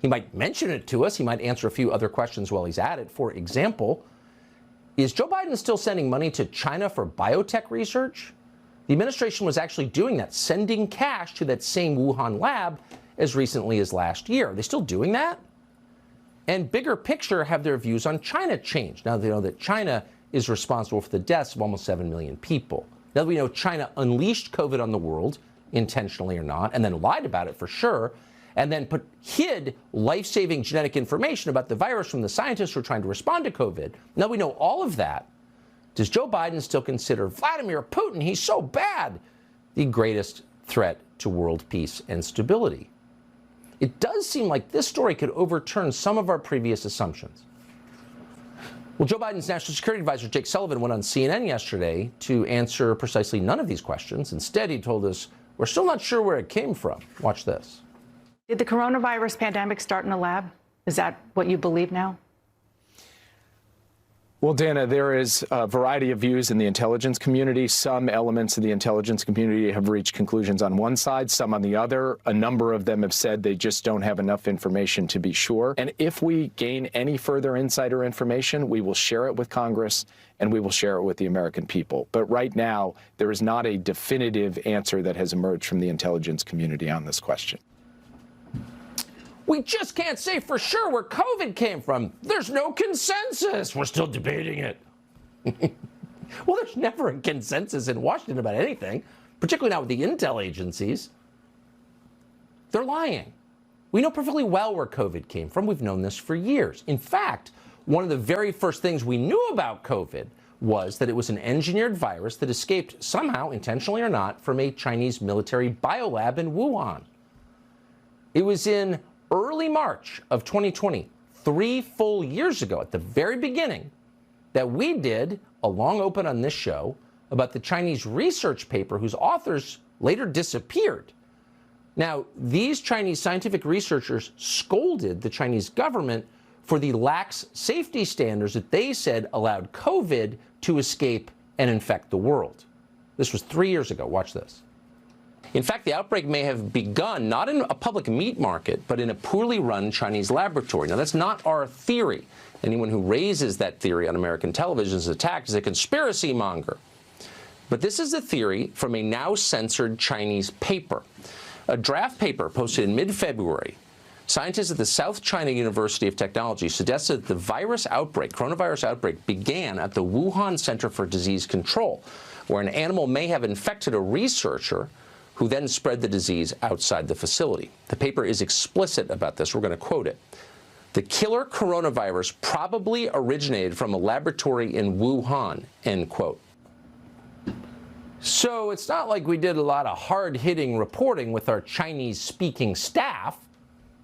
He might mention it to us. He might answer a few other questions while he's at it. For example, is Joe Biden still sending money to China for biotech research? The administration was actually doing that, sending cash to that same Wuhan lab as recently as last year. Are they still doing that? And bigger picture, have their views on China changed now they know that China is responsible for the deaths of almost 7 million people? Now that we know China unleashed COVID on the world, intentionally or not, and then lied about it for sure, and then hid life-saving genetic information about the virus from the scientists who are trying to respond to COVID. Now we know all of that. Does Joe Biden still consider Vladimir Putin, he's so bad, the greatest threat to world peace and stability? It does seem like this story could overturn some of our previous assumptions. Well, Joe Biden's National Security Advisor, Jake Sullivan, went on CNN yesterday to answer precisely none of these questions. Instead, he told us, we're still not sure where it came from. Watch this. Did the coronavirus pandemic start in a lab? Is that what you believe now? Well, Dana, there is a variety of views in the intelligence community. Some elements of the intelligence community have reached conclusions on one side, some on the other. A number of them have said they just don't have enough information to be sure. And if we gain any further insider information, we will share it with Congress and we will share it with the American people. But right now, there is not a definitive answer that has emerged from the intelligence community on this question. We just can't say for sure where COVID came from. There's no consensus. We're still debating it. Well, there's never a consensus in Washington about anything, particularly not with the intel agencies. They're lying. We know perfectly well where COVID came from. We've known this for years. In fact, one of the very first things we knew about COVID was that it was an engineered virus that escaped somehow, intentionally or not, from a Chinese military biolab in Wuhan. It was in early March of 2020, 3 full years ago, at the very beginning, that we did a long open on this show about the Chinese research paper whose authors later disappeared. Now, these Chinese scientific researchers scolded the Chinese government for the lax safety standards that they said allowed COVID to escape and infect the world. This was 3 years ago. Watch this. In fact, the outbreak may have begun not in a public meat market, but in a poorly run Chinese laboratory. Now, that's not our theory. Anyone who raises that theory on American television is attacked as a conspiracy monger. But this is a theory from a now censored Chinese paper. A draft paper posted in mid-February. Scientists at the South China University of Technology suggested that the coronavirus outbreak, began at the Wuhan Center for Disease Control, where an animal may have infected a researcher who then spread the disease outside the facility. The paper is explicit about this. We're going to quote it. The killer coronavirus probably originated from a laboratory in Wuhan, end quote. So it's not like we did a lot of hard-hitting reporting with our Chinese-speaking staff.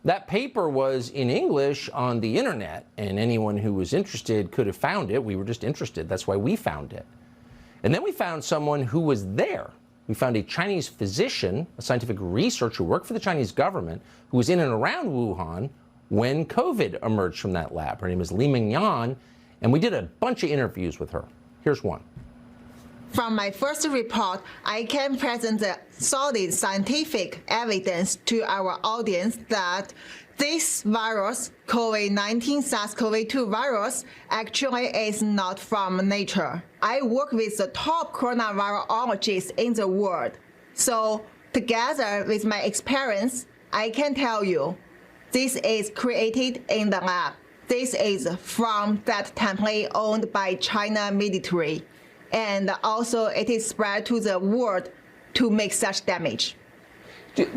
That paper was in English on the internet, and anyone who was interested could have found it. We were just interested. That's why we found it. And then we found someone who was there. We found a Chinese physician, a scientific researcher who worked for the Chinese government, who was in and around Wuhan when COVID emerged from that lab. Her name is Li Mingyan, and we did a bunch of interviews with her. Here's one. From my first report, I can present the solid scientific evidence to our audience that this virus, COVID-19 SARS-CoV-2 virus, actually is not from nature. I work with the top coronavirologists in the world. So together with my experience, I can tell you, this is created in the lab. This is from that template owned by China military. And also it is spread to the world to make such damage.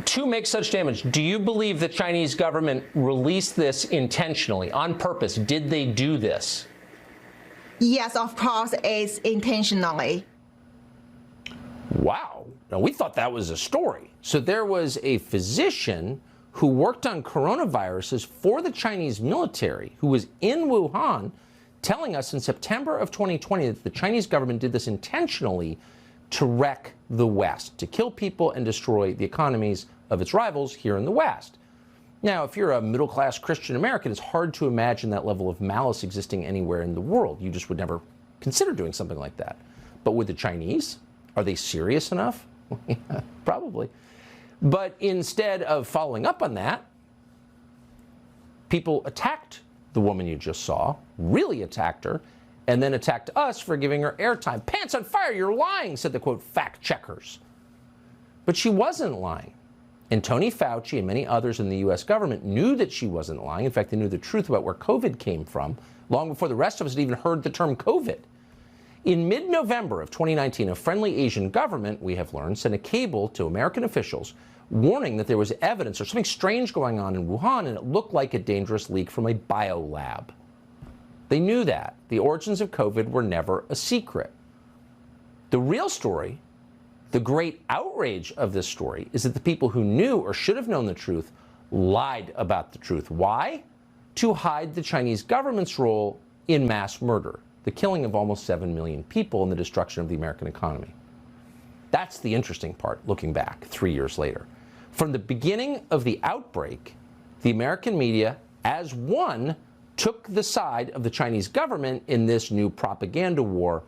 To make such damage, do you believe the Chinese government released this intentionally, on purpose? Did they do this? Yes, of course, it's intentionally. Wow. Now, we thought that was a story. So there was a physician who worked on coronaviruses for the Chinese military who was in Wuhan telling us in September of 2020 that the Chinese government did this intentionally to wreck the West, to kill people and destroy the economies of its rivals here in the West. Now, if you're a middle-class Christian American, it's hard to imagine that level of malice existing anywhere in the world. You just would never consider doing something like that. But with the Chinese, are they serious enough? Probably. But instead of following up on that, people attacked the woman you just saw, really attacked her, and then attacked us for giving her airtime. Pants on fire, you're lying, said the, quote, fact checkers. But she wasn't lying. And Tony Fauci and many others in the U.S. government knew that she wasn't lying. In fact, they knew the truth about where COVID came from long before the rest of us had even heard the term COVID. In mid-November of 2019, a friendly Asian government, we have learned, sent a cable to American officials warning that there was evidence or something strange going on in Wuhan, and it looked like a dangerous leak from a biolab. They knew that. The origins of COVID were never a secret. The real story, the great outrage of this story, is that the people who knew or should have known the truth lied about the truth. Why? To hide the Chinese government's role in mass murder, the killing of almost 7 million people and the destruction of the American economy. That's the interesting part, looking back 3 years later. From the beginning of the outbreak, the American media, as one, took the side of the Chinese government in this new propaganda war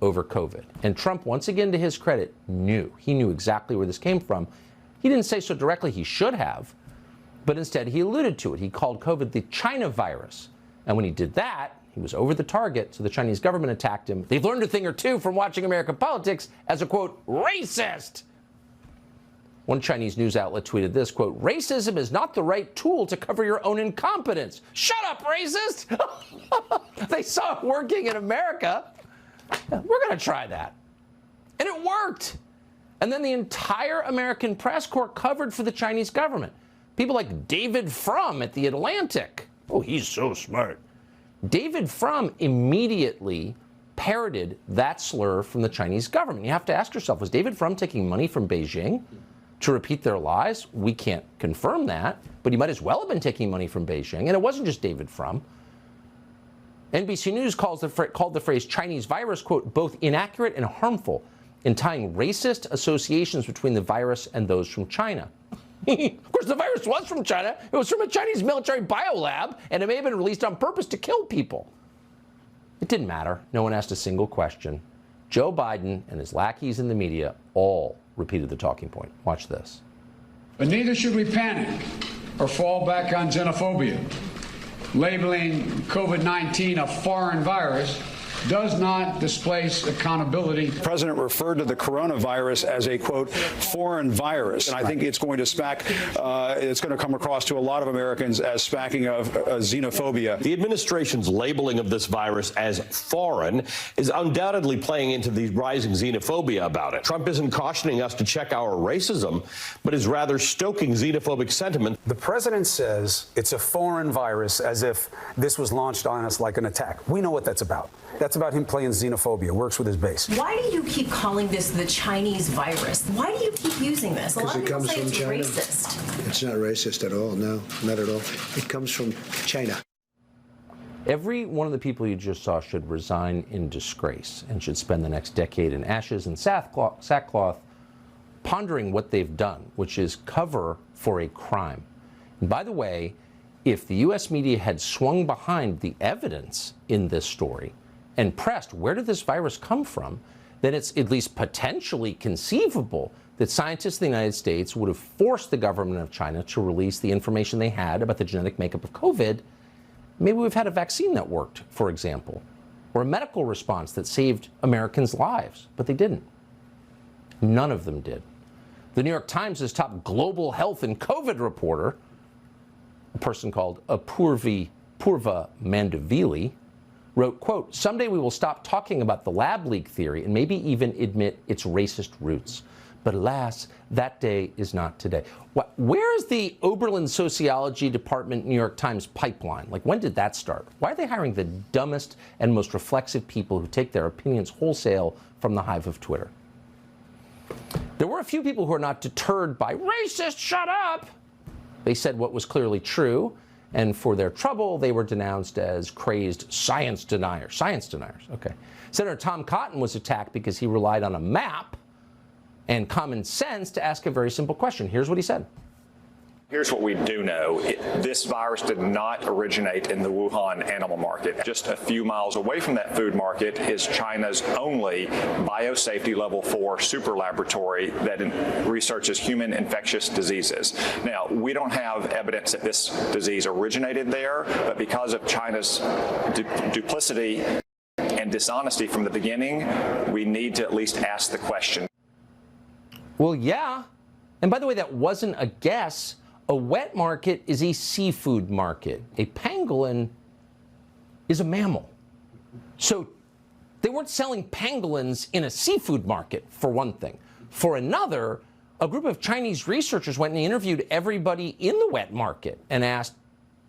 over COVID. And Trump, once again, to his credit, knew. He knew exactly where this came from. He didn't say so directly, he should have, but instead he alluded to it. He called COVID the China virus. And when he did that, he was over the target, so the Chinese government attacked him. They've learned a thing or two from watching American politics as a, quote, racist. One Chinese news outlet tweeted this, quote, racism is not the right tool to cover your own incompetence. Shut up, racist! They saw it working in America. We're going to try that. And it worked. And then the entire American press corps covered for the Chinese government. People like David Frum at The Atlantic. Oh, he's so smart. David Frum immediately parroted that slur from the Chinese government. You have to ask yourself, was David Frum taking money from Beijing to repeat their lies? We can't confirm that, but he might as well have been taking money from Beijing. And it wasn't just David Frum. NBC News called the phrase Chinese virus, quote, both inaccurate and harmful in tying racist associations between the virus and those from China. Of course, the virus was from China. It was from a Chinese military biolab, and it may have been released on purpose to kill people. It didn't matter. No one asked a single question. Joe Biden and his lackeys in the media all repeated the talking point. Watch this. But neither should we panic or fall back on xenophobia. Labeling COVID-19 a foreign virus does not displace accountability. The president referred to the coronavirus as a, quote, foreign virus. And I think it's going to it's going to come across to a lot of Americans as smacking of xenophobia. The administration's labeling of this virus as foreign is undoubtedly playing into the rising xenophobia about it. Trump isn't cautioning us to check our racism, but is rather stoking xenophobic sentiment. The president says it's a foreign virus as if this was launched on us like an attack. We know what that's about. That's about him playing xenophobia, works with his base. Why do you keep calling this the Chinese virus? Why do you keep using this? A lot of people say it's racist. It's not racist at all, no, not at all. It comes from China. Every one of the people you just saw should resign in disgrace and should spend the next decade in ashes and sackcloth pondering what they've done, which is cover for a crime. And by the way, if the U.S. media had swung behind the evidence in this story and pressed, where did this virus come from, then it's at least potentially conceivable that scientists in the United States would have forced the government of China to release the information they had about the genetic makeup of COVID. Maybe we've had a vaccine that worked, for example, or a medical response that saved Americans' lives, but they didn't. None of them did. The New York Times' top global health and COVID reporter, a person called Purva Mandavili, wrote, quote, someday we will stop talking about the lab leak theory and maybe even admit its racist roots. But alas, that day is not today. Where is the Oberlin Sociology Department New York Times pipeline? Like, when did that start? Why are they hiring the dumbest and most reflexive people who take their opinions wholesale from the hive of Twitter? There were a few people who are not deterred by racist, shut up. They said what was clearly true, and for their trouble, they were denounced as crazed science deniers. Science deniers, okay. Senator Tom Cotton was attacked because he relied on a map and common sense to ask a very simple question. Here's what he said. Here's what we do know. This virus did not originate in the Wuhan animal market. Just a few miles away from that food market is China's only biosafety level 4 super laboratory that researches human infectious diseases. Now, we don't have evidence that this disease originated there, but because of China's duplicity and dishonesty from the beginning, we need to at least ask the question. Well, yeah. And by the way, that wasn't a guess. A wet market is a seafood market. A pangolin is a mammal. So they weren't selling pangolins in a seafood market, for one thing. For another, a group of Chinese researchers went and interviewed everybody in the wet market and asked,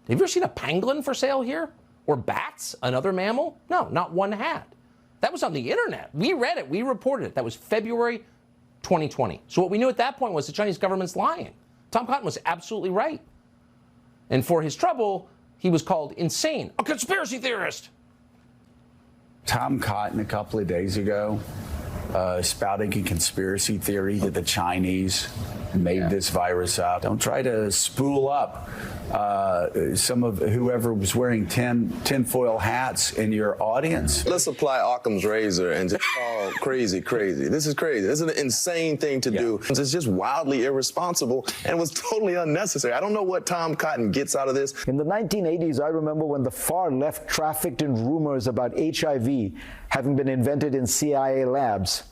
have you ever seen a pangolin for sale here? Or bats, another mammal? No, not one had. That was on the internet. We read it. We reported it. That was February 2020. So what we knew at that point was the Chinese government's lying. Tom Cotton was absolutely right. And for his trouble, he was called insane, a conspiracy theorist. Tom Cotton a couple of days ago spouting a conspiracy theory that the Chinese made this virus up. Don't try to spool up some of whoever was wearing tinfoil hats in your audience. Let's apply Occam's razor and just call crazy. This is crazy. This is an insane thing to do. It's just wildly irresponsible and was totally unnecessary. I don't know what Tom Cotton gets out of this. In the 1980s, I remember when the far left trafficked in rumors about HIV having been invented in CIA labs.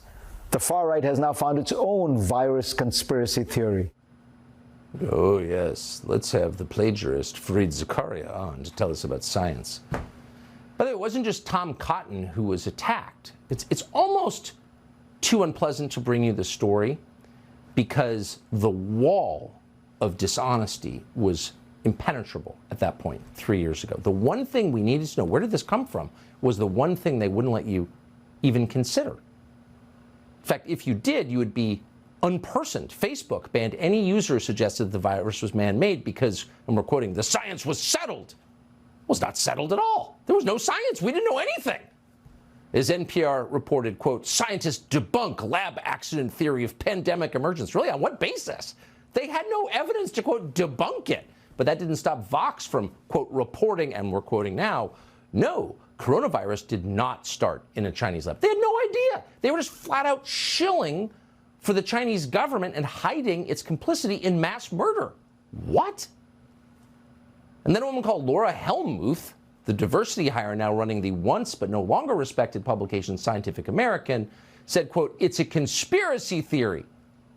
The far right has now found its own virus conspiracy theory. Oh, yes. Let's have the plagiarist Fareed Zakaria on to tell us about science. By the way, it wasn't just Tom Cotton who was attacked. It's almost too unpleasant to bring you the story because the wall of dishonesty was impenetrable at that point 3 years ago. The one thing we needed to know, where did this come from, was the one thing they wouldn't let you even consider. In fact, if you did, you would be unpersoned. Facebook banned any user who suggested the virus was man-made because, and we're quoting, the science was settled. Well, it's not settled at all. There was no science. We didn't know anything. As NPR reported, quote, scientists debunk lab accident theory of pandemic emergence. Really, on what basis? They had no evidence to, quote, debunk it. But that didn't stop Vox from, quote, reporting, and we're quoting now, no, coronavirus did not start in a Chinese lab. They had no idea. They were just flat out shilling for the Chinese government and hiding its complicity in mass murder. What? And then a woman called Laura Helmuth, the diversity hire now running the once but no longer respected publication Scientific American, said, quote, it's a conspiracy theory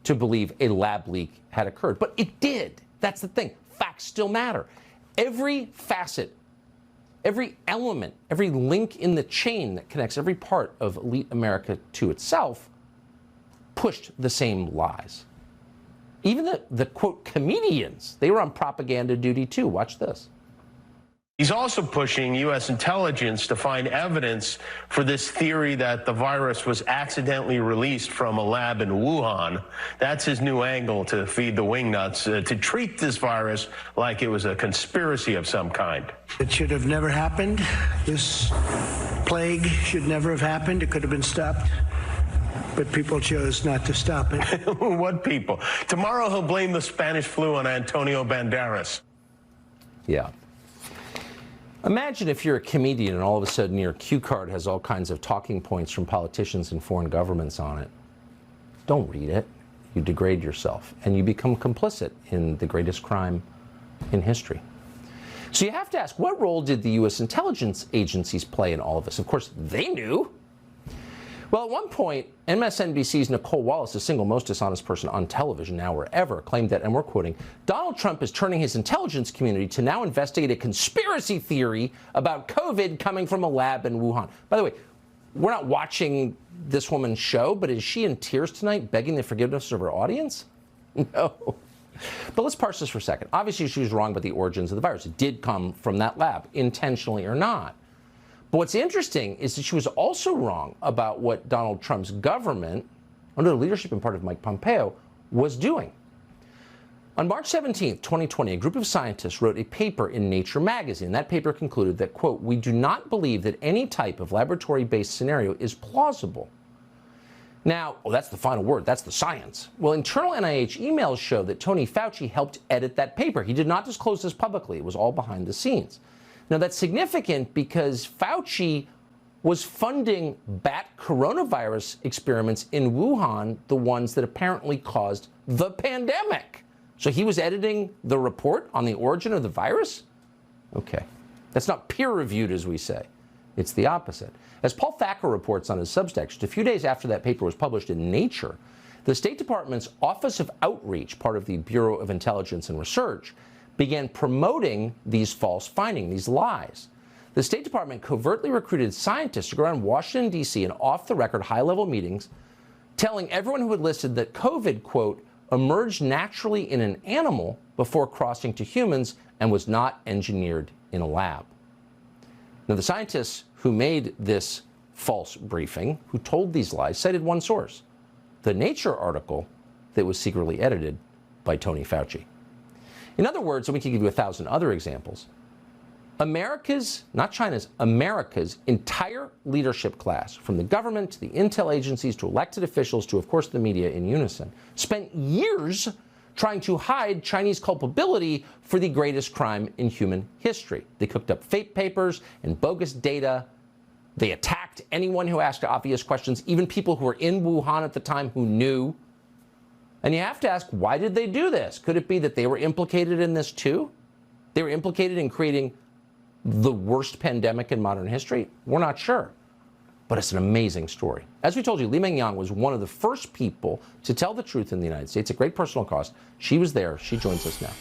to believe a lab leak had occurred. But it did. That's the thing. Facts still matter. Every facet, every element, every link in the chain that connects every part of elite America to itself pushed the same lies. Even the quote, comedians, they were on propaganda duty too. Watch this. He's also pushing U.S. intelligence to find evidence for this theory that the virus was accidentally released from a lab in Wuhan. That's his new angle to feed the wingnuts, to treat this virus like it was a conspiracy of some kind. It should have never happened. This plague should never have happened. It could have been stopped. But people chose not to stop it. What people? Tomorrow he'll blame the Spanish flu on Antonio Banderas. Yeah. Imagine if you're a comedian and all of a sudden your cue card has all kinds of talking points from politicians and foreign governments on it. Don't read it. You degrade yourself and you become complicit in the greatest crime in history. So you have to ask, what role did the U.S. intelligence agencies play in all of this? Of course, they knew. Well, at one point, MSNBC's Nicole Wallace, the single most dishonest person on television now or ever, claimed that, and we're quoting, Donald Trump is turning his intelligence community to now investigate a conspiracy theory about COVID coming from a lab in Wuhan. By the way, we're not watching this woman's show, but is she in tears tonight begging the forgiveness of her audience? No. But let's parse this for a second. Obviously, she was wrong about the origins of the virus. It did come from that lab, intentionally or not. But what's interesting is that she was also wrong about what Donald Trump's government, under the leadership in part of Mike Pompeo, was doing. On March 17, 2020, a group of scientists wrote a paper in Nature magazine. That paper concluded that, quote, we do not believe that any type of laboratory-based scenario is plausible. Now, well, that's the final word. That's the science. Well, internal NIH emails show that Tony Fauci helped edit that paper. He did not disclose this publicly. It was all behind the scenes. Now, that's significant because Fauci was funding bat coronavirus experiments in Wuhan, the ones that apparently caused the pandemic. So he was editing the report on the origin of the virus? Okay. That's not peer-reviewed, as we say. It's the opposite. As Paul Thacker reports on his Substack, just a few days after that paper was published in Nature, the State Department's Office of Outreach, part of the Bureau of Intelligence and Research, began promoting these false findings, these lies. The State Department covertly recruited scientists to go around Washington, D.C. in off-the-record high-level meetings, telling everyone who had listed that COVID, quote, emerged naturally in an animal before crossing to humans and was not engineered in a lab. Now, the scientists who made this false briefing, who told these lies, cited one source, the Nature article that was secretly edited by Tony Fauci. In other words, and we can give you 1,000 other examples, America's, not China's, America's entire leadership class, from the government to the intel agencies to elected officials to, of course, the media in unison, spent years trying to hide Chinese culpability for the greatest crime in human history. They cooked up fake papers and bogus data. They attacked anyone who asked obvious questions, even people who were in Wuhan at the time who knew. And you have to ask, why did they do this? Could it be that they were implicated in this too? They were implicated in creating the worst pandemic in modern history? We're not sure. But it's an amazing story. As we told you, Li Mengyang was one of the first people to tell the truth in the United States at great personal cost. She was there. She joins us now.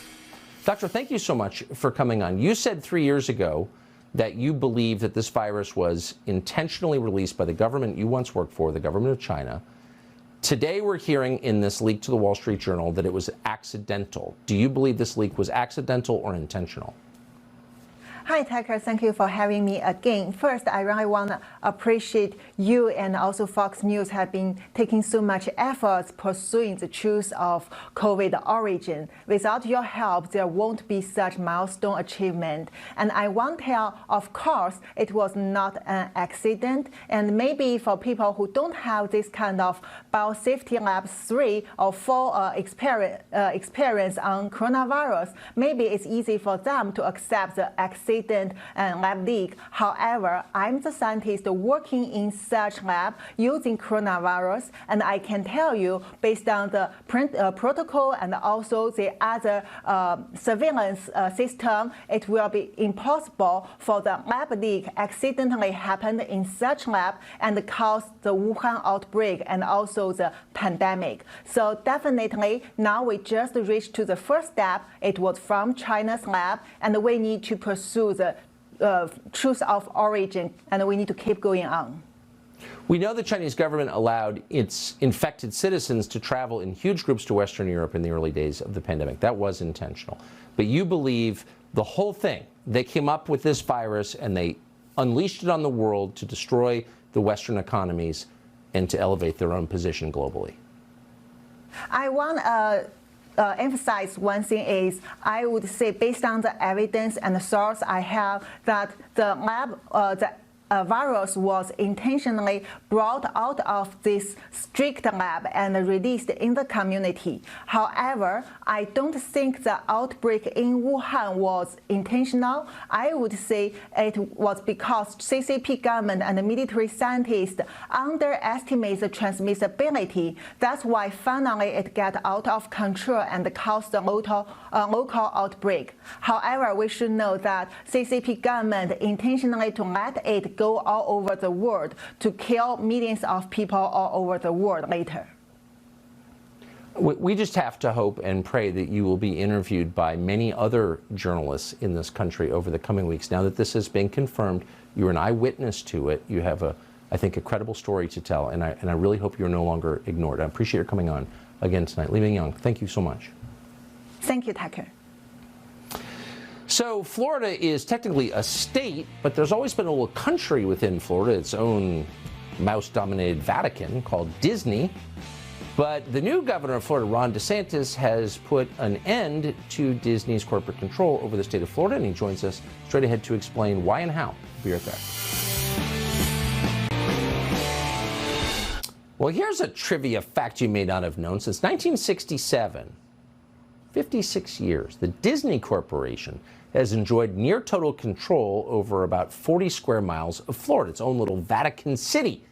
Doctor, thank you so much for coming on. You said 3 years ago that you believe that this virus was intentionally released by the government you once worked for, the government of China. Today we're hearing in this leak to the Wall Street Journal that it was accidental. Do you believe this leak was accidental or intentional? Hi, Tucker. Thank you for having me again. First, I really want to appreciate you and also Fox News have been taking so much efforts pursuing the truth of COVID origin. Without your help, there won't be such milestone achievement. And I want to tell, of course, it was not an accident. And maybe for people who don't have this kind of biosafety lab 3 or 4 experience on coronavirus, maybe it's easy for them to accept the accident and lab leak. However, I'm the scientist working in such lab using coronavirus, and I can tell you, based on the protocol and also the other surveillance system, it will be impossible for the lab leak accidentally happen in such lab and cause the Wuhan outbreak and also the pandemic. So definitely, now we just reached to the first step. It was from China's lab, and we need to pursue the truth of origin, and we need to keep going on. We know the Chinese government allowed its infected citizens to travel in huge groups to Western Europe in the early days of the pandemic. That was intentional. But you believe the whole thing, they came up with this virus and they unleashed it on the world to destroy the Western economies and to elevate their own position globally. I want to emphasize one thing is, I would say based on the evidence and the source I have, that the lab, virus was intentionally brought out of this strict lab and released in the community. However, I don't think the outbreak in Wuhan was intentional. I would say it was because CCP government and the military scientists underestimate the transmissibility. That's why finally it got out of control and caused a local outbreak. However, we should know that CCP government intentionally to let it go all over the world to kill millions of people all over the world later. We just have to hope and pray that you will be interviewed by many other journalists in this country over the coming weeks. Now that this has been confirmed, you're an eyewitness to it. You have, I think, a credible story to tell, and I really hope you're no longer ignored. I appreciate your coming on again tonight. Li Mengyang, thank you so much. Thank you, Tucker. So Florida is technically a state, but there's always been a little country within Florida, its own mouse-dominated Vatican called Disney. But the new governor of Florida, Ron DeSantis, has put an end to Disney's corporate control over the state of Florida, and he joins us straight ahead to explain why and how. We'll be right back. Well, here's a trivia fact you may not have known. Since 1967, 56 years, the Disney Corporation has enjoyed near total control over about 40 square miles of Florida, its own little Vatican City.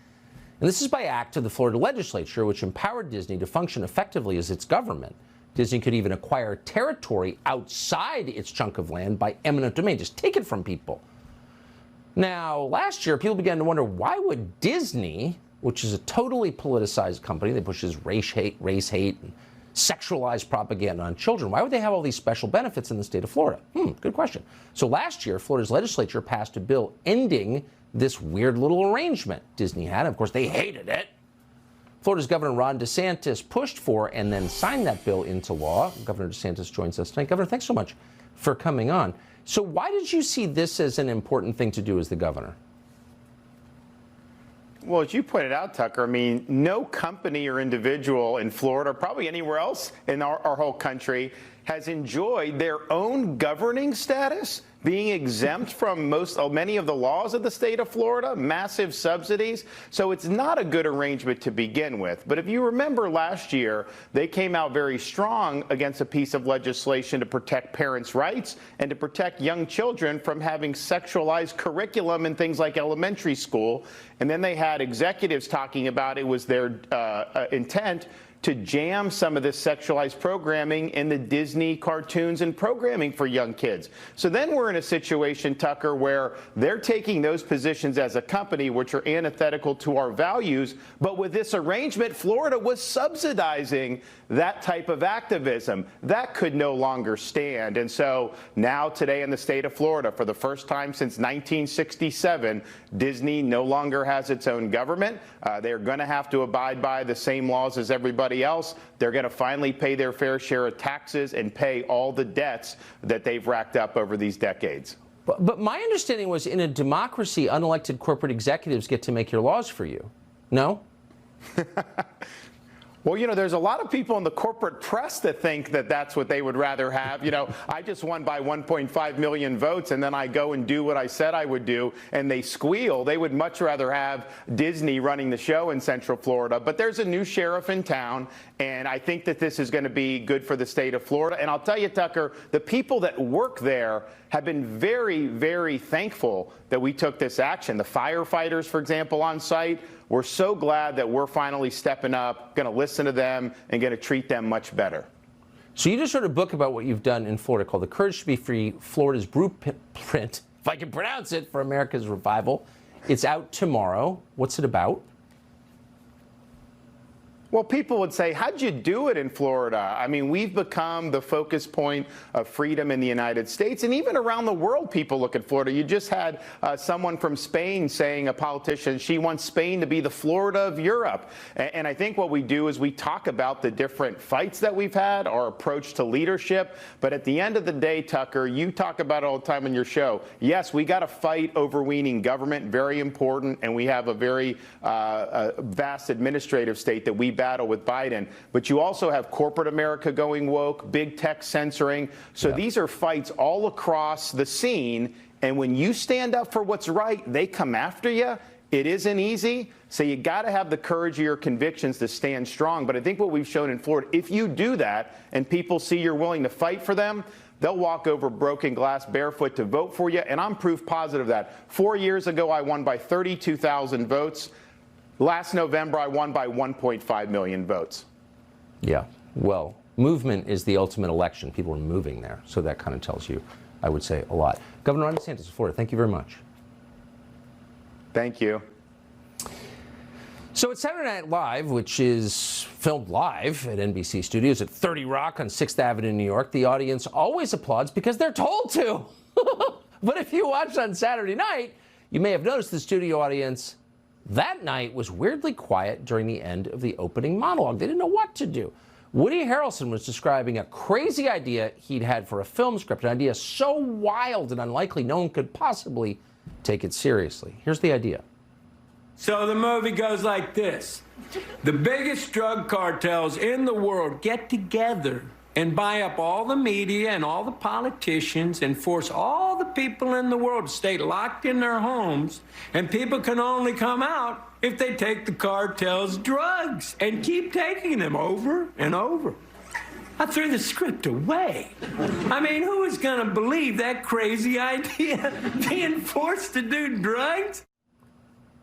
And this is by act of the Florida legislature, which empowered Disney to function effectively as its government. Disney could even acquire territory outside its chunk of land by eminent domain, just take it from people. Now, last year, people began to wonder, why would Disney, which is a totally politicized company that pushes race hate, and sexualized propaganda on children, why would they have all these special benefits in the state of Florida? Good question. So last year, Florida's legislature passed a bill ending this weird little arrangement Disney had. Of course, they hated it. Florida's Governor Ron DeSantis pushed for and then signed that bill into law. Governor DeSantis joins us tonight. Governor, thanks so much for coming on. So why did you see this as an important thing to do as the governor? Well, as you pointed out, Tucker, I mean, no company or individual in Florida, or probably anywhere else in our whole country, has enjoyed their own governing status, being exempt from many of the laws of the state of Florida, massive subsidies. So it's not a good arrangement to begin with. But if you remember last year, they came out very strong against a piece of legislation to protect parents' rights and to protect young children from having sexualized curriculum in things like elementary school. And then they had executives talking about it was their intent to jam some of this sexualized programming in the Disney cartoons and programming for young kids. So then we're in a situation, Tucker, where they're taking those positions as a company, which are antithetical to our values. But with this arrangement, Florida was subsidizing that type of activism. That could no longer stand. And so now today in the state of Florida, for the first time since 1967, Disney no longer has its own government. They're going to have to abide by the same laws as everybody else. They're going to finally pay their fair share of taxes and pay all the debts that they've racked up over these decades. But my understanding was in a democracy, unelected corporate executives get to make your laws for you. No? Well, you know, there's a lot of people in the corporate press that think that that's what they would rather have. You know, I just won by 1.5 million votes, and then I go and do what I said I would do, and they squeal. They would much rather have Disney running the show in Central Florida. But there's a new sheriff in town, and I think that this is going to be good for the state of Florida. And I'll tell you, Tucker, the people that work there have been very, very thankful that we took this action. The firefighters, for example, on site, we're so glad that we're finally stepping up, going to listen to them, and going to treat them much better. So you just wrote a book about what you've done in Florida called The Courage to Be Free, Florida's Blueprint, if I can pronounce it, for America's Revival. It's out tomorrow. What's it about? Well, people would say, how'd you do it in Florida? I mean, we've become the focus point of freedom in the United States, and even around the world, people look at Florida. You just had someone from Spain saying, a politician, she wants Spain to be the Florida of Europe. And I think what we do is we talk about the different fights that we've had, our approach to leadership. But at the end of the day, Tucker, you talk about it all the time on your show. Yes, we got to fight overweening government, very important, and we have a very vast administrative state that we battle with Biden, but you also have corporate America going woke, big tech censoring. So these are fights all across the scene. And when you stand up for what's right, they come after you. It isn't easy. So you got to have the courage of your convictions to stand strong. But I think what we've shown in Florida, if you do that and people see you're willing to fight for them, they'll walk over broken glass barefoot to vote for you. And I'm proof positive of that. 4 years ago, I won by 32,000 votes. Last November, I won by 1.5 million votes. Yeah, well, movement is the ultimate election. People are moving there. So that kind of tells you, I would say, a lot. Governor Ron DeSantis of Florida, thank you very much. Thank you. So it's Saturday Night Live, which is filmed live at NBC Studios at 30 Rock on 6th Avenue in New York. The audience always applauds because they're told to. But if you watched on Saturday night, you may have noticed the studio audience that night was weirdly quiet during the end of the opening monologue. They didn't know what to do. Woody Harrelson was describing a crazy idea he'd had for a film script, an idea so wild and unlikely no one could possibly take it seriously. Here's the idea. So the movie goes like this. The biggest drug cartels in the world get together and buy up all the media and all the politicians and force all the people in the world to stay locked in their homes. And people can only come out if they take the cartel's drugs and keep taking them over and over. I threw the script away. I mean, who is going to believe that crazy idea? Being forced to do drugs?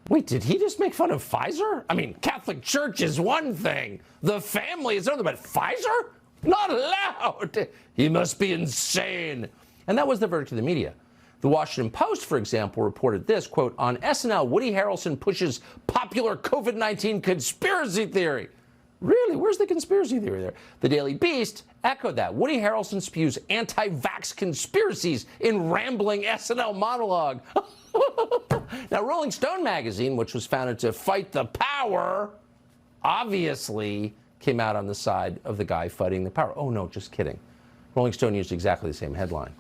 Wait, did he just make fun of Pfizer? I mean, Catholic Church is one thing. The family is another, but Pfizer? Not allowed. He must be insane. And that was the verdict of the media. The Washington Post, for example, reported this, quote, on SNL, Woody Harrelson pushes popular COVID-19 conspiracy theory. Really? Where's the conspiracy theory there? The Daily Beast echoed that. Woody Harrelson spews anti-vax conspiracies in rambling SNL monologue. Now, Rolling Stone magazine, which was founded to fight the power, obviously came out on the side of the guy fighting the power. Oh, no, just kidding. Rolling Stone used exactly the same headline.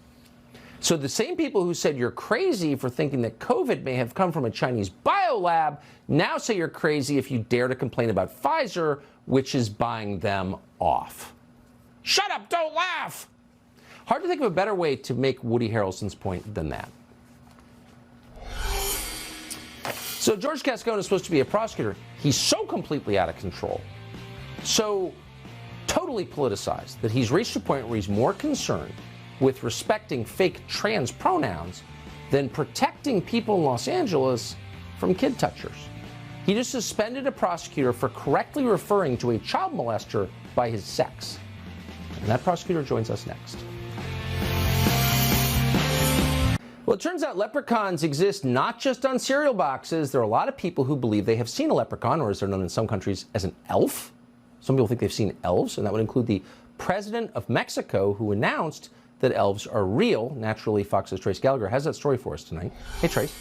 So the same people who said you're crazy for thinking that COVID may have come from a Chinese biolab now say you're crazy if you dare to complain about Pfizer, which is buying them off. Shut up, don't laugh. Hard to think of a better way to make Woody Harrelson's point than that. So George Gascon is supposed to be a prosecutor. He's so completely out of control, so totally politicized, that he's reached a point where he's more concerned with respecting fake trans pronouns than protecting people in Los Angeles from kid touchers. He just suspended a prosecutor for correctly referring to a child molester by his sex. And that prosecutor joins us next. Well, it turns out leprechauns exist not just on cereal boxes. There are a lot of people who believe they have seen a leprechaun, or as they're known in some countries as an elf. Some people think they've seen elves, and that would include the president of Mexico, who announced that elves are real. Naturally, Fox's Trace Gallagher has that story for us tonight. Hey, Trace.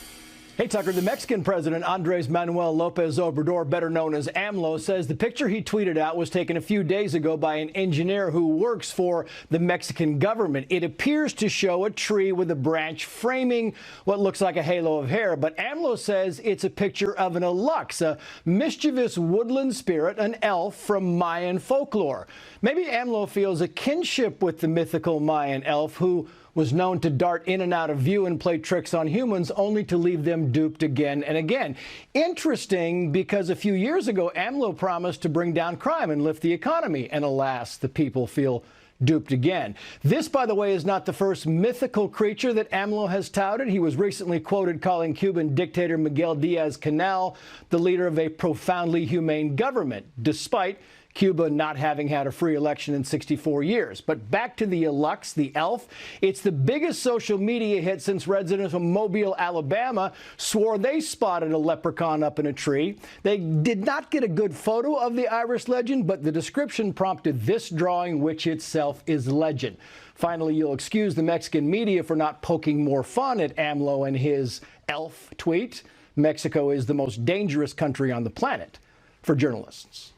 Hey, Tucker, the Mexican president, Andres Manuel Lopez Obrador, better known as AMLO, says the picture he tweeted out was taken a few days ago by an engineer who works for the Mexican government. It appears to show a tree with a branch framing what looks like a halo of hair, but AMLO says it's a picture of an alux, a mischievous woodland spirit, an elf from Mayan folklore. Maybe AMLO feels a kinship with the mythical Mayan elf who was known to dart in and out of view and play tricks on humans, only to leave them duped again and again. Interesting, because a few years ago, AMLO promised to bring down crime and lift the economy, and alas, the people feel duped again. This, by the way, is not the first mythical creature that AMLO has touted. He was recently quoted calling Cuban dictator Miguel Diaz-Canel the leader of a profoundly humane government, despite Cuba not having had a free election in 64 years. But back to the alux, the elf. It's the biggest social media hit since residents of Mobile, Alabama swore they spotted a leprechaun up in a tree. They did not get a good photo of the Irish legend, but the description prompted this drawing, which itself is legend. Finally, you'll excuse the Mexican media for not poking more fun at AMLO and his elf tweet. Mexico is the most dangerous country on the planet for journalists.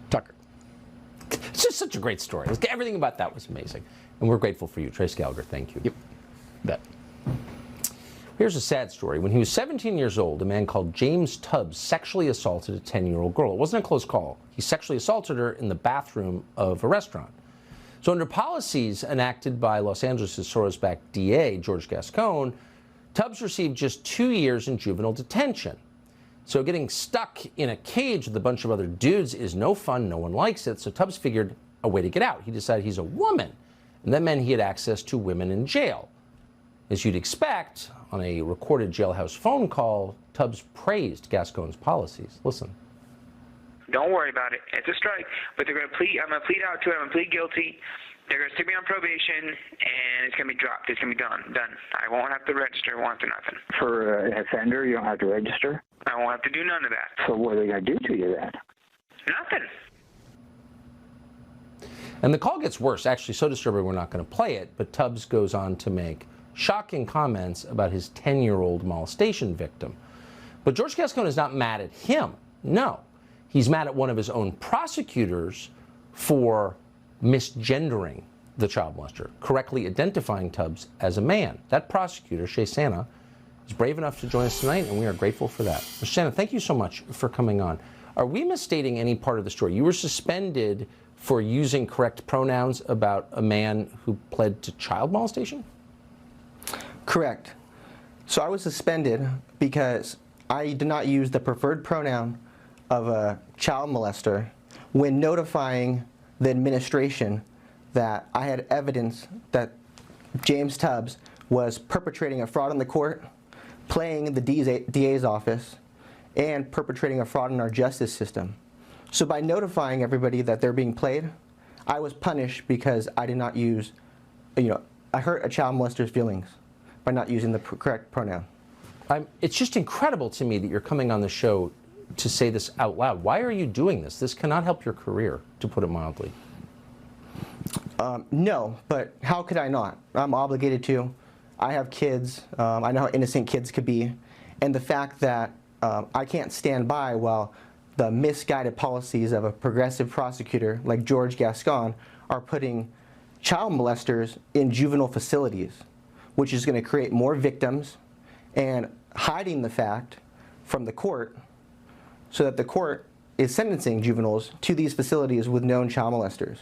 Tucker. It's just such a great story. Everything about that was amazing. And we're grateful for you. Trace Gallagher, thank you. Yep. Bet. Here's a sad story. When he was 17 years old, a man called James Tubbs sexually assaulted a 10-year-old girl. It wasn't a close call. He sexually assaulted her in the bathroom of a restaurant. So under policies enacted by Los Angeles' Soros-backed DA, George Gascon, Tubbs received just 2 years in juvenile detention. So getting stuck in a cage with a bunch of other dudes is no fun. No one likes it. So Tubbs figured a way to get out. He decided he's a woman, and that meant he had access to women in jail. As you'd expect, on a recorded jailhouse phone call, Tubbs praised Gascon's policies. Listen. Don't worry about it. It's a strike, but they're going to plead. I'm going to plead out to it. I'm going to plead guilty. They're going to stick me on probation, and it's going to be dropped. It's going to be done. I won't have to register. Won't have to nothing. For an offender, you don't have to register? I won't have to do none of that. So what are they going to do to you then? Nothing. And the call gets worse. Actually, so disturbing we're not going to play it, but Tubbs goes on to make shocking comments about his 10-year-old molestation victim. But George Gascon is not mad at him. No. He's mad at one of his own prosecutors for misgendering the child molester, correctly identifying Tubbs as a man. That prosecutor, Shea Sana, is brave enough to join us tonight, and we are grateful for that. Mr. Sana, thank you so much for coming on. Are we misstating any part of the story? You were suspended for using correct pronouns about a man who pled to child molestation? Correct. So I was suspended because I did not use the preferred pronoun of a child molester when notifying the administration that I had evidence that James Tubbs was perpetrating a fraud in the court, playing the DA's office, and perpetrating a fraud in our justice system. So by notifying everybody that they're being played, I was punished because I did not use, I hurt a child molester's feelings by not using the correct pronoun. It's just incredible to me that you're coming on the show to say this out loud. Why are you doing this? This cannot help your career, to put it mildly. No, but how could I not? I'm obligated to. I have kids. I know how innocent kids could be. And the fact that I can't stand by while the misguided policies of a progressive prosecutor like George Gascon are putting child molesters in juvenile facilities, which is going to create more victims, and hiding the fact from the court so that the court is sentencing juveniles to these facilities with known child molesters.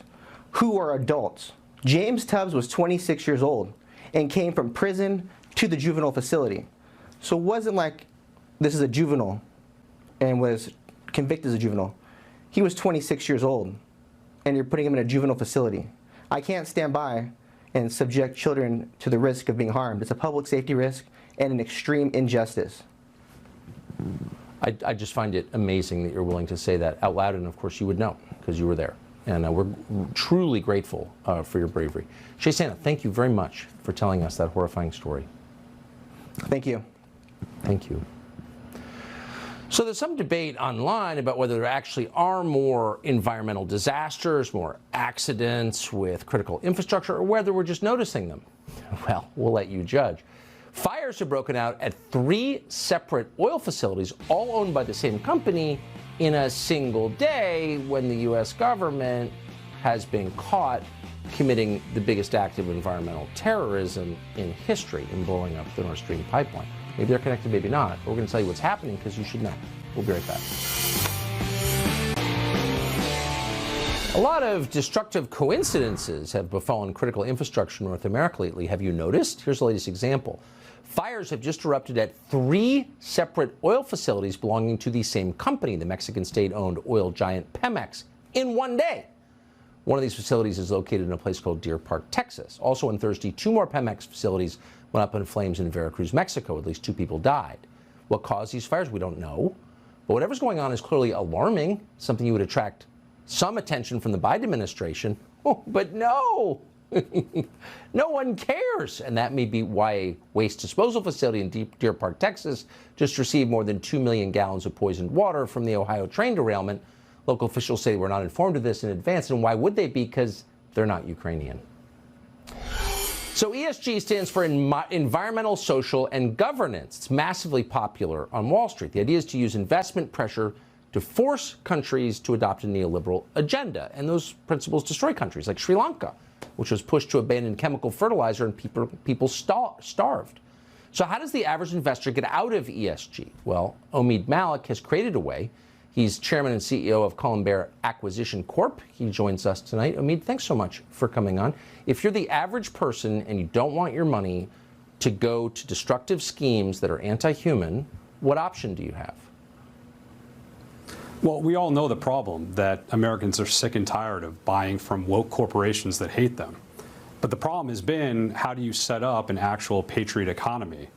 who are adults. James Tubbs was 26 years old and came from prison to the juvenile facility. So it wasn't like this is a juvenile and was convicted as a juvenile. He was 26 years old, and you're putting him in a juvenile facility. I can't stand by and subject children to the risk of being harmed. It's a public safety risk and an extreme injustice. I just find it amazing that you're willing to say that out loud, and of course you would know because you were there. And we're truly grateful for your bravery. Shay Santa, thank you very much for telling us that horrifying story. Thank you. Thank you. So there's some debate online about whether there actually are more environmental disasters, more accidents with critical infrastructure, or whether we're just noticing them. Well, we'll let you judge. Fires have broken out at 3 separate oil facilities, all owned by the same company, in a single day when the U.S. government has been caught committing the biggest act of environmental terrorism in history in blowing up the Nord Stream pipeline. Maybe they're connected, maybe not. But we're going to tell you what's happening because you should know. We'll be right back. A lot of destructive coincidences have befallen critical infrastructure in North America lately. Have you noticed? Here's the latest example. Fires have just erupted at 3 separate oil facilities belonging to the same company, the Mexican state-owned oil giant Pemex, in one day. One of these facilities is located in a place called Deer Park, Texas. Also on Thursday, 2 more Pemex facilities went up in flames in Veracruz, Mexico. At least 2 people died. What caused these fires? We don't know. But whatever's going on is clearly alarming, something you would attract some attention from the Biden administration. Oh, but no! No one cares. And that may be why a waste disposal facility in Deer Park, Texas, just received more than 2 million gallons of poisoned water from the Ohio train derailment. Local officials say they were not informed of this in advance. And why would they be? Because they're not Ukrainian. So ESG stands for environmental, social, and governance. It's massively popular on Wall Street. The idea is to use investment pressure to force countries to adopt a neoliberal agenda. And those principles destroy countries like Sri Lanka, which was pushed to abandon chemical fertilizer and people starved. So how does the average investor get out of ESG? Well, Omid Malik has created a way. He's chairman and CEO of Columbaire Acquisition Corp. He joins us tonight. Omid, thanks so much for coming on. If you're the average person and you don't want your money to go to destructive schemes that are anti-human, what option do you have? Well, we all know the problem, that Americans are sick and tired of buying from woke corporations that hate them. But the problem has been, how do you set up an actual patriot economy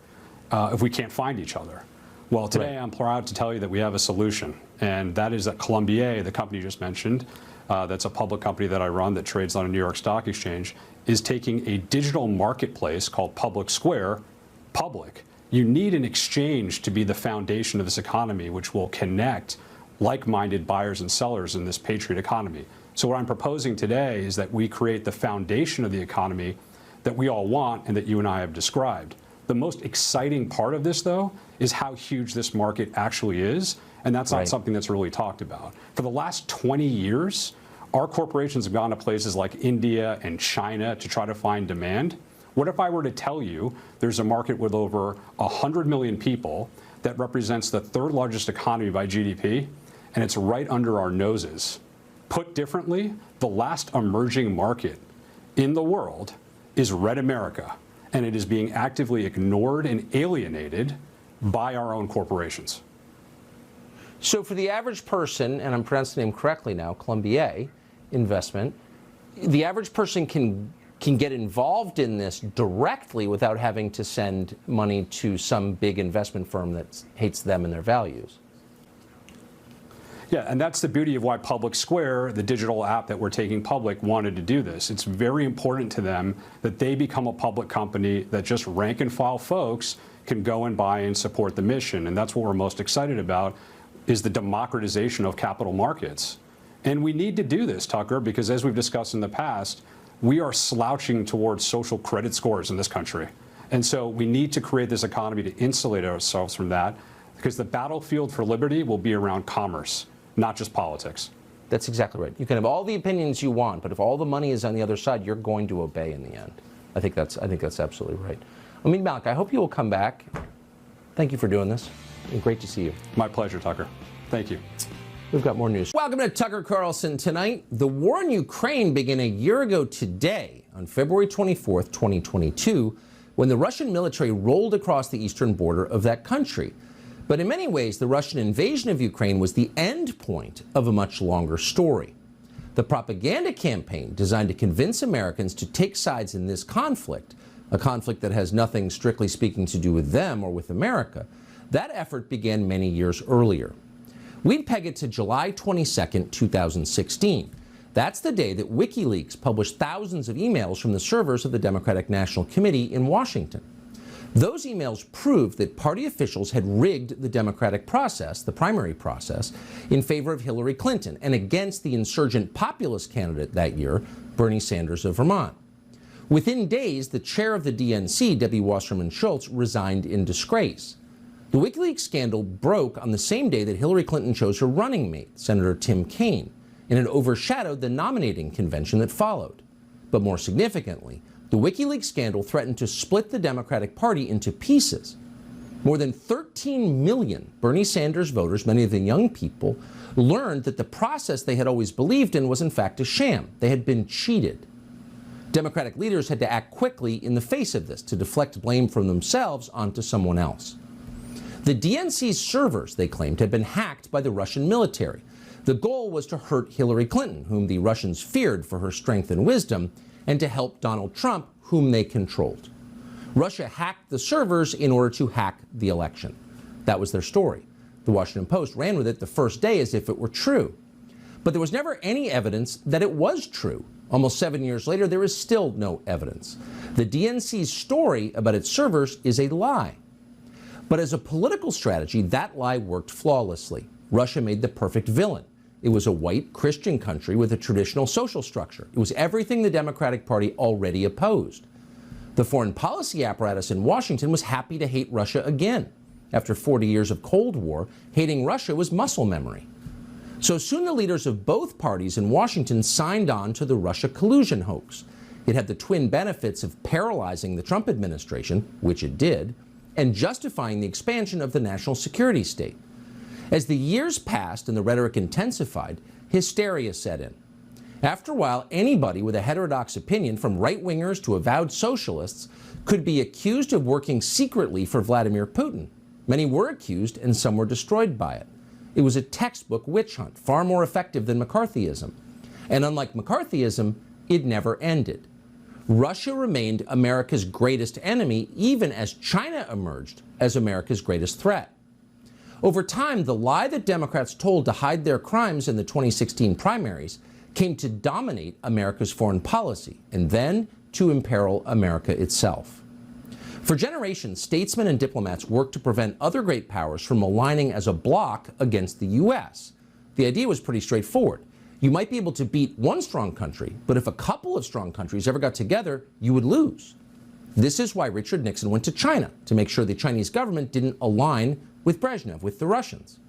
if we can't find each other? Well, today I'm proud to tell you that we have a solution, and that is that Columbaire, the company you just mentioned, that's a public company that I run that trades on a New York Stock Exchange, is taking a digital marketplace called Public Square public. You need an exchange to be the foundation of this economy, which will connect like-minded buyers and sellers in this patriot economy. So what I'm proposing today is that we create the foundation of the economy that we all want and that you and I have described. The most exciting part of this, though, is how huge this market actually is, and that's not something that's really talked about. For the last 20 years, our corporations have gone to places like India and China to try to find demand. What if I were to tell you there's a market with over 100 million people that represents the 3rd largest economy by GDP, and it's right under our noses? Put differently, the last emerging market in the world is Red America, and it is being actively ignored and alienated by our own corporations. So for the average person, and I'm pronouncing the name correctly now, Columbaire Investment, the average person can get involved in this directly without having to send money to some big investment firm that hates them and their values. Yeah, and that's the beauty of why Public Square, the digital app that we're taking public, wanted to do this. It's very important to them that they become a public company that just rank and file folks can go and buy and support the mission. And that's what we're most excited about, is the democratization of capital markets. And we need to do this, Tucker, because as we've discussed in the past, we are slouching towards social credit scores in this country. And so we need to create this economy to insulate ourselves from that, because the battlefield for liberty will be around commerce, not just politics. That's exactly right. You can have all the opinions you want, but if all the money is on the other side, you're going to obey in the end. I think that's absolutely right. Omid Malik, I hope you will come back. Thank you for doing this. And great to see you. My pleasure, Tucker. Thank you. We've got more news. Welcome to Tucker Carlson Tonight. The war in Ukraine began a year ago today, on February 24th, 2022, when the Russian military rolled across the eastern border of that country. But in many ways, the Russian invasion of Ukraine was the end point of a much longer story. The propaganda campaign designed to convince Americans to take sides in this conflict, a conflict that has nothing, strictly speaking, to do with them or with America, that effort began many years earlier. We'd peg it to July 22nd, 2016. That's the day that WikiLeaks published thousands of emails from the servers of the Democratic National Committee in Washington. Those emails proved that party officials had rigged the democratic process, the primary process, in favor of Hillary Clinton and against the insurgent populist candidate that year, Bernie Sanders of Vermont. Within days, the chair of the DNC, Debbie Wasserman Schultz, resigned in disgrace. The WikiLeaks scandal broke on the same day that Hillary Clinton chose her running mate, Senator Tim Kaine, and it overshadowed the nominating convention that followed. But more significantly, the WikiLeaks scandal threatened to split the Democratic Party into pieces. More than 13 million Bernie Sanders voters, many of them young people, learned that the process they had always believed in was in fact a sham. They had been cheated. Democratic leaders had to act quickly in the face of this to deflect blame from themselves onto someone else. The DNC's servers, they claimed, had been hacked by the Russian military. The goal was to hurt Hillary Clinton, whom the Russians feared for her strength and wisdom, and to help Donald Trump, whom they controlled. Russia hacked the servers in order to hack the election. That was their story. The Washington Post ran with it the first day as if it were true. But there was never any evidence that it was true. Almost 7 years later, there is still no evidence. The DNC's story about its servers is a lie. But as a political strategy, that lie worked flawlessly. Russia made the perfect villain. It was a white Christian country with a traditional social structure. It was everything the Democratic Party already opposed. The foreign policy apparatus in Washington was happy to hate Russia again. After 40 years of Cold War, hating Russia was muscle memory. So soon the leaders of both parties in Washington signed on to the Russia collusion hoax. It had the twin benefits of paralyzing the Trump administration, which it did, and justifying the expansion of the national security state. As the years passed and the rhetoric intensified, hysteria set in. After a while, anybody with a heterodox opinion, from right-wingers to avowed socialists, could be accused of working secretly for Vladimir Putin. Many were accused, and some were destroyed by it. It was a textbook witch hunt, far more effective than McCarthyism. And unlike McCarthyism, it never ended. Russia remained America's greatest enemy, even as China emerged as America's greatest threat. Over time, the lie that Democrats told to hide their crimes in the 2016 primaries came to dominate America's foreign policy, and then to imperil America itself. For generations, statesmen and diplomats worked to prevent other great powers from aligning as a bloc against the U.S. The idea was pretty straightforward. You might be able to beat one strong country, but if a couple of strong countries ever got together, you would lose. This is why Richard Nixon went to China, to make sure the Chinese government didn't align with Brezhnev, with the Russians.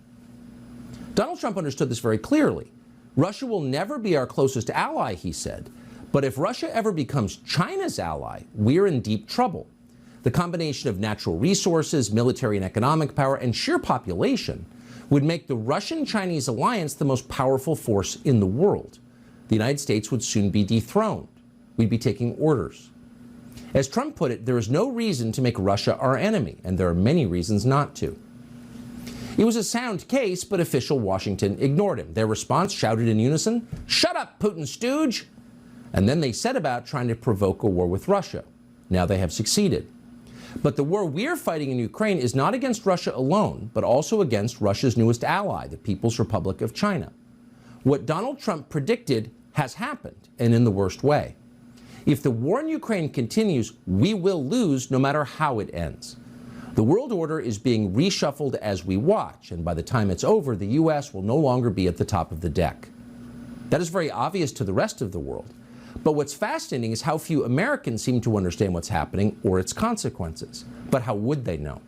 Donald Trump understood this very clearly. Russia will never be our closest ally, he said, but if Russia ever becomes China's ally, we're in deep trouble. The combination of natural resources, military and economic power, and sheer population would make the Russian-Chinese alliance the most powerful force in the world. The United States would soon be dethroned. We'd be taking orders. As Trump put it, there is no reason to make Russia our enemy, and there are many reasons not to. It was a sound case, but official Washington ignored him. Their response shouted in unison, "Shut up, Putin stooge!" And then they set about trying to provoke a war with Russia. Now they have succeeded. But the war we're fighting in Ukraine is not against Russia alone, but also against Russia's newest ally, the People's Republic of China. What Donald Trump predicted has happened, and in the worst way. If the war in Ukraine continues, we will lose no matter how it ends. The world order is being reshuffled as we watch, and by the time it's over, the U.S. will no longer be at the top of the deck. That is very obvious to the rest of the world. But what's fascinating is how few Americans seem to understand what's happening or its consequences. But how would they know?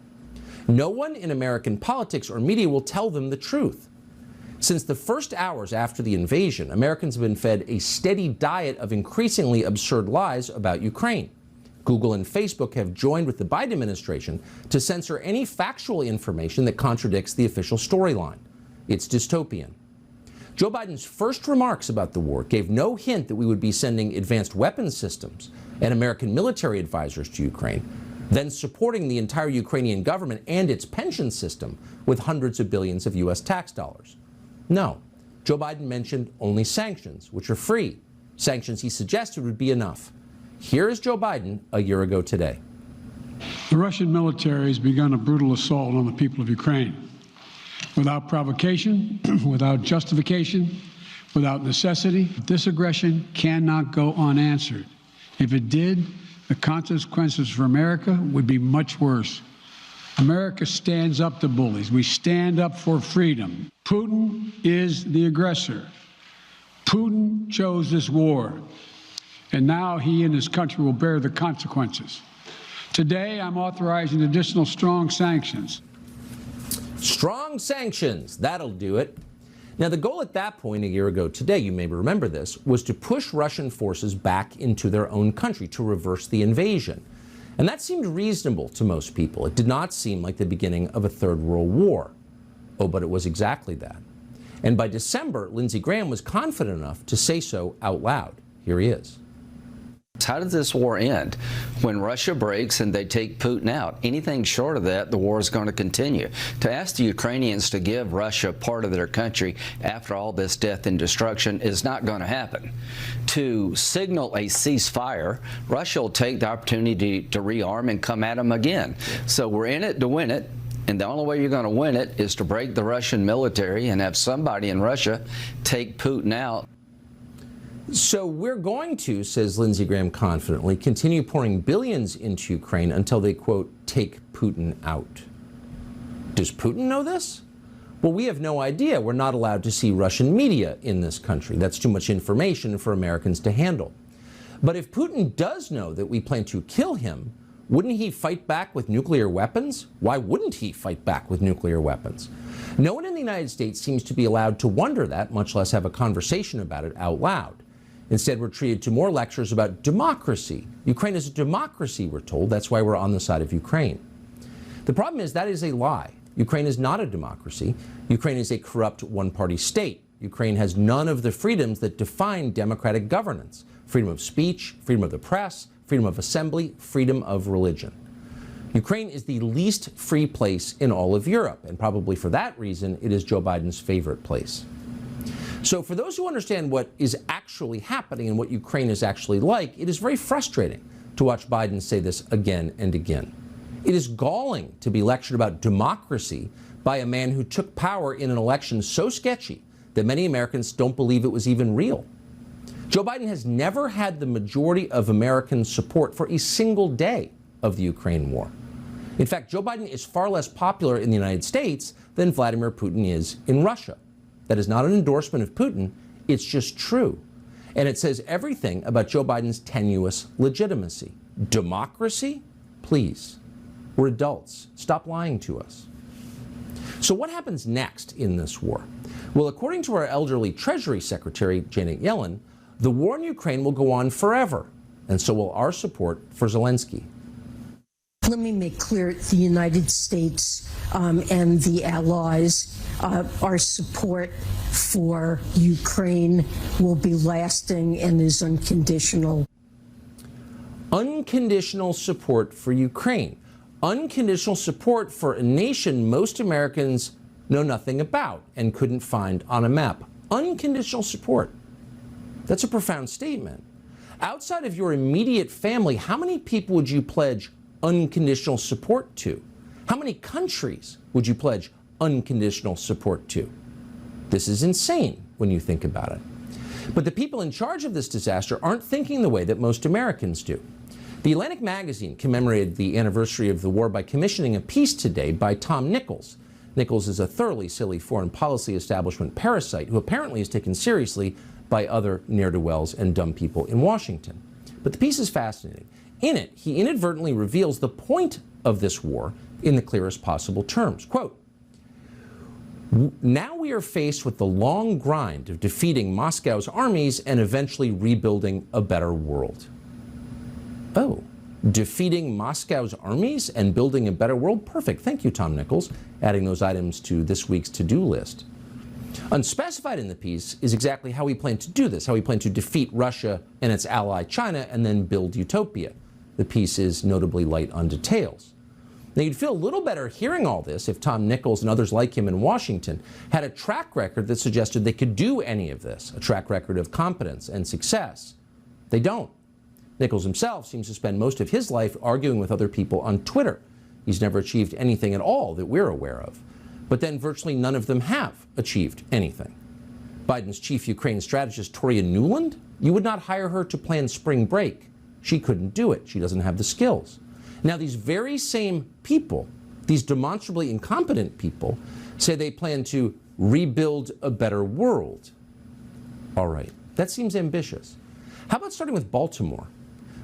No one in American politics or media will tell them the truth. Since the first hours after the invasion, Americans have been fed a steady diet of increasingly absurd lies about Ukraine. Google and Facebook have joined with the Biden administration to censor any factual information that contradicts the official storyline. It's dystopian. Joe Biden's first remarks about the war gave no hint that we would be sending advanced weapons systems and American military advisors to Ukraine, then supporting the entire Ukrainian government and its pension system with hundreds of billions of U.S. tax dollars. No, Joe Biden mentioned only sanctions, which are free. Sanctions he suggested would be enough. Here is Joe Biden a year ago today. The Russian military has begun a brutal assault on the people of Ukraine. Without provocation, without justification, without necessity, this aggression cannot go unanswered. If it did, the consequences for America would be much worse. America stands up to bullies. We stand up for freedom. Putin is the aggressor. Putin chose this war, and now he and his country will bear the consequences. Today, I'm authorizing additional strong sanctions. Strong sanctions, that'll do it. Now, the goal at that point a year ago today, you may remember this, was to push Russian forces back into their own country to reverse the invasion. And that seemed reasonable to most people. It did not seem like the beginning of a third world war. Oh, but it was exactly that. And by December, Lindsey Graham was confident enough to say so out loud. Here he is. How does this war end? When Russia breaks and they take Putin out, anything short of that, the war is going to continue. To ask the Ukrainians to give Russia part of their country after all this death and destruction is not going to happen. To signal a ceasefire, Russia will take the opportunity to rearm and come at them again. So we're in it to win it. And the only way you're going to win it is to break the Russian military and have somebody in Russia take Putin out. So we're going to, says Lindsey Graham confidently, continue pouring billions into Ukraine until they, quote, take Putin out. Does Putin know this? Well, we have no idea. We're not allowed to see Russian media in this country. That's too much information for Americans to handle. But if Putin does know that we plan to kill him, wouldn't he fight back with nuclear weapons? Why wouldn't he fight back with nuclear weapons? No one in the United States seems to be allowed to wonder that, much less have a conversation about it out loud. Instead, we're treated to more lectures about democracy. Ukraine is a democracy, we're told. That's why we're on the side of Ukraine. The problem is that is a lie. Ukraine is not a democracy. Ukraine is a corrupt one-party state. Ukraine has none of the freedoms that define democratic governance. Freedom of speech, freedom of the press, freedom of assembly, freedom of religion. Ukraine is the least free place in all of Europe, and probably for that reason, it is Joe Biden's favorite place. So for those who understand what is actually happening and what Ukraine is actually like, it is very frustrating to watch Biden say this again and again. It is galling to be lectured about democracy by a man who took power in an election so sketchy that many Americans don't believe it was even real. Joe Biden has never had the majority of American support for a single day of the Ukraine war. In fact, Joe Biden is far less popular in the United States than Vladimir Putin is in Russia. That is not an endorsement of Putin, it's just true. And it says everything about Joe Biden's tenuous legitimacy. Democracy? Please. We're adults. Stop lying to us. So what happens next in this war? Well, according to our elderly Treasury Secretary, Janet Yellen, the war in Ukraine will go on forever, and so will our support for Zelensky. Let me make clear, the United States and the allies, our support for Ukraine will be lasting and is unconditional. Unconditional support for Ukraine. Unconditional support for a nation most Americans know nothing about and couldn't find on a map. Unconditional support. That's a profound statement. Outside of your immediate family, how many people would you pledge unconditional support to? How many countries would you pledge unconditional support to? This is insane when you think about it. But the people in charge of this disaster aren't thinking the way that most Americans do. The Atlantic magazine commemorated the anniversary of the war by commissioning a piece today by Tom Nichols. Nichols is a thoroughly silly foreign policy establishment parasite who apparently is taken seriously by other ne'er-do-wells and dumb people in Washington. But the piece is fascinating. In it, he inadvertently reveals the point of this war in the clearest possible terms. Quote, "Now we are faced with the long grind of defeating Moscow's armies and eventually rebuilding a better world." Oh, defeating Moscow's armies and building a better world? Perfect. Thank you, Tom Nichols, adding those items to this week's to-do list. Unspecified in the piece is exactly how we plan to do this, how we plan to defeat Russia and its ally China and then build utopia. The piece is notably light on details. Now, you'd feel a little better hearing all this if Tom Nichols and others like him in Washington had a track record that suggested they could do any of this, a track record of competence and success. They don't. Nichols himself seems to spend most of his life arguing with other people on Twitter. He's never achieved anything at all that we're aware of. But then virtually none of them have achieved anything. Biden's chief Ukraine strategist, Toria Nuland, you would not hire her to plan spring break. She couldn't do it. She doesn't have the skills. Now, these very same people, these demonstrably incompetent people, say they plan to rebuild a better world. All right, that seems ambitious. How about starting with Baltimore?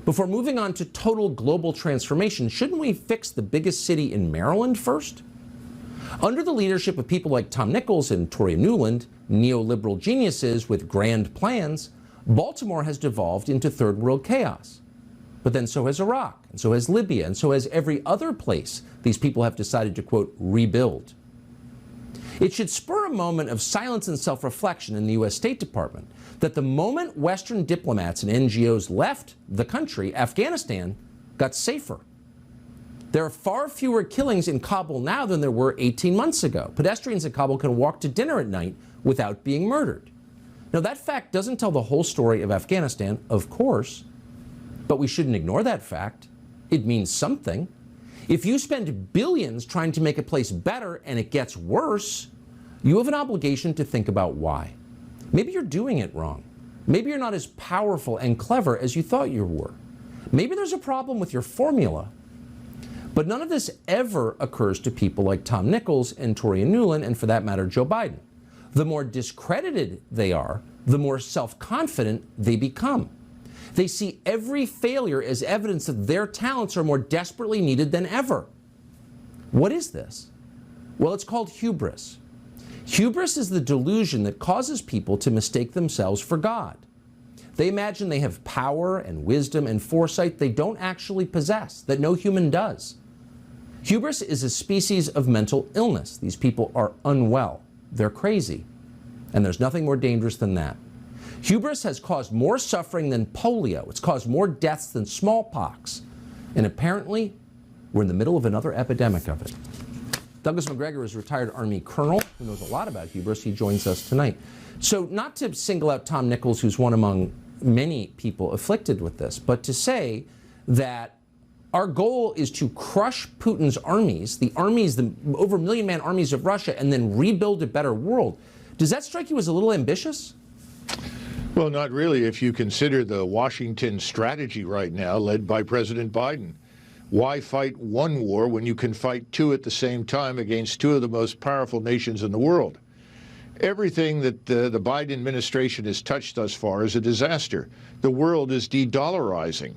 Before moving on to total global transformation, shouldn't we fix the biggest city in Maryland first? Under the leadership of people like Tom Nichols and Toria Nuland, neoliberal geniuses with grand plans, Baltimore has devolved into third world chaos. But then so has Iraq, and so has Libya, and so has every other place these people have decided to, quote, rebuild. It should spur a moment of silence and self-reflection in the U.S. State Department that the moment Western diplomats and NGOs left the country, Afghanistan got safer. There are far fewer killings in Kabul now than there were 18 months ago. Pedestrians in Kabul can walk to dinner at night without being murdered. Now, that fact doesn't tell the whole story of Afghanistan, of course, but we shouldn't ignore that fact. It means something. If you spend billions trying to make a place better and it gets worse, you have an obligation to think about why. Maybe you're doing it wrong. Maybe you're not as powerful and clever as you thought you were. Maybe there's a problem with your formula. But none of this ever occurs to people like Tom Nichols and Toria Nuland, and for that matter, Joe Biden. The more discredited they are, the more self-confident they become. They see every failure as evidence that their talents are more desperately needed than ever. What is this? Well, it's called hubris. Hubris is the delusion that causes people to mistake themselves for God. They imagine they have power and wisdom and foresight they don't actually possess, that no human does. Hubris is a species of mental illness. These people are unwell. They're crazy. And there's nothing more dangerous than that. Hubris has caused more suffering than polio. It's caused more deaths than smallpox. And apparently, we're in the middle of another epidemic of it. Douglas McGregor is a retired Army colonel who knows a lot about hubris. He joins us tonight. So not to single out Tom Nichols, who's one among many people afflicted with this, but to say that our goal is to crush Putin's armies, the over 1 million man armies of Russia, and then rebuild a better world. Does that strike you as a little ambitious? Well, not really if you consider the Washington strategy right now led by President Biden. Why fight one war when you can fight two at the same time against two of the most powerful nations in the world? Everything that the Biden administration has touched thus far is a disaster. The world is de-dollarizing.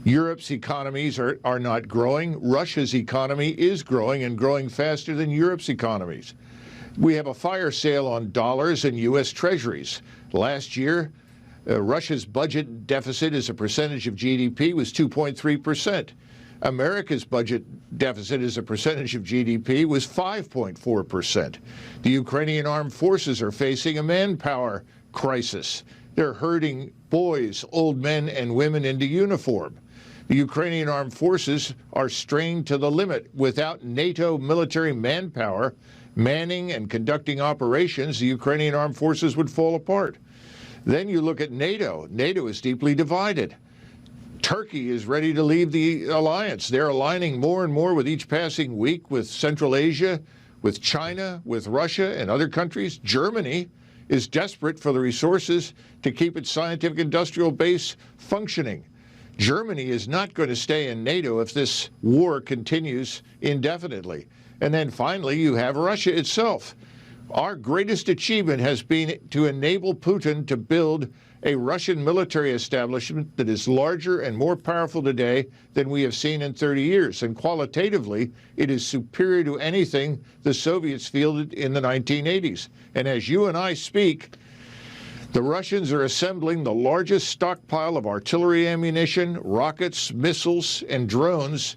Europe's economies are not growing. Russia's economy is growing and growing faster than Europe's economies. We have a fire sale on dollars and U.S. treasuries. Last year, Russia's budget deficit as a percentage of GDP was 2.3%. America's budget deficit as a percentage of GDP was 5.4%. The Ukrainian armed forces are facing a manpower crisis. They're herding boys, old men, and women into uniform. The Ukrainian armed forces are strained to the limit. Without NATO military manpower, manning and conducting operations, the Ukrainian armed forces would fall apart. Then you look at NATO. NATO is deeply divided. Turkey is ready to leave the alliance. They're aligning more and more with each passing week with Central Asia, with China, with Russia, and other countries. Germany is desperate for the resources to keep its scientific industrial base functioning. Germany is not going to stay in NATO if this war continues indefinitely. And then finally, you have Russia itself. Our greatest achievement has been to enable Putin to build a Russian military establishment that is larger and more powerful today than we have seen in 30 years. And qualitatively, it is superior to anything the Soviets fielded in the 1980s. And as you and I speak, the Russians are assembling the largest stockpile of artillery ammunition, rockets, missiles, and drones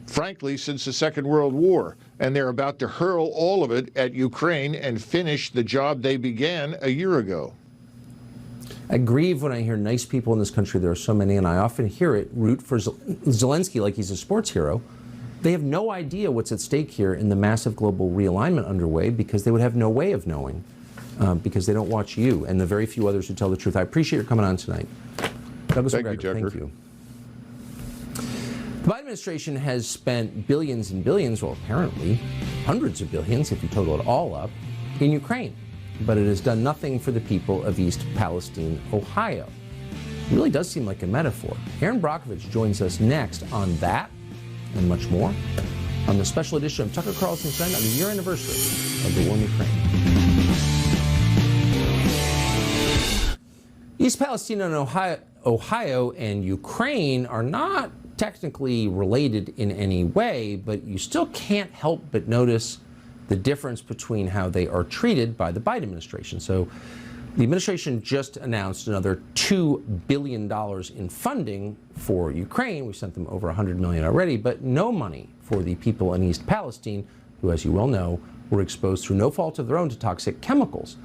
frankly, since the Second World War. And they're about to hurl all of it at Ukraine and finish the job they began a year ago. I grieve when I hear nice people in this country. There are so many, and I often hear it, root for Zelensky like he's a sports hero. They have no idea what's at stake here in the massive global realignment underway, because they would have no way of knowing, because they don't watch you and the very few others who tell the truth. I appreciate your coming on tonight. Douglas McGregor, thank you. The Biden administration has spent billions and billions, well, apparently hundreds of billions, if you total it all up, in Ukraine. But it has done nothing for the people of East Palestine, Ohio. It really does seem like a metaphor. Aaron Brockovich joins us next on that and much more on the special edition of Tucker Carlson Tonight on the year anniversary of the war in Ukraine. East Palestine and Ohio and Ukraine are not technically related in any way, but you still can't help but notice the difference between how they are treated by the Biden administration. So the administration just announced another $2 billion in funding for Ukraine. We sent them over $100 million already, but no money for the people in East Palestine, who, as you well know, were exposed through no fault of their own to toxic chemicals.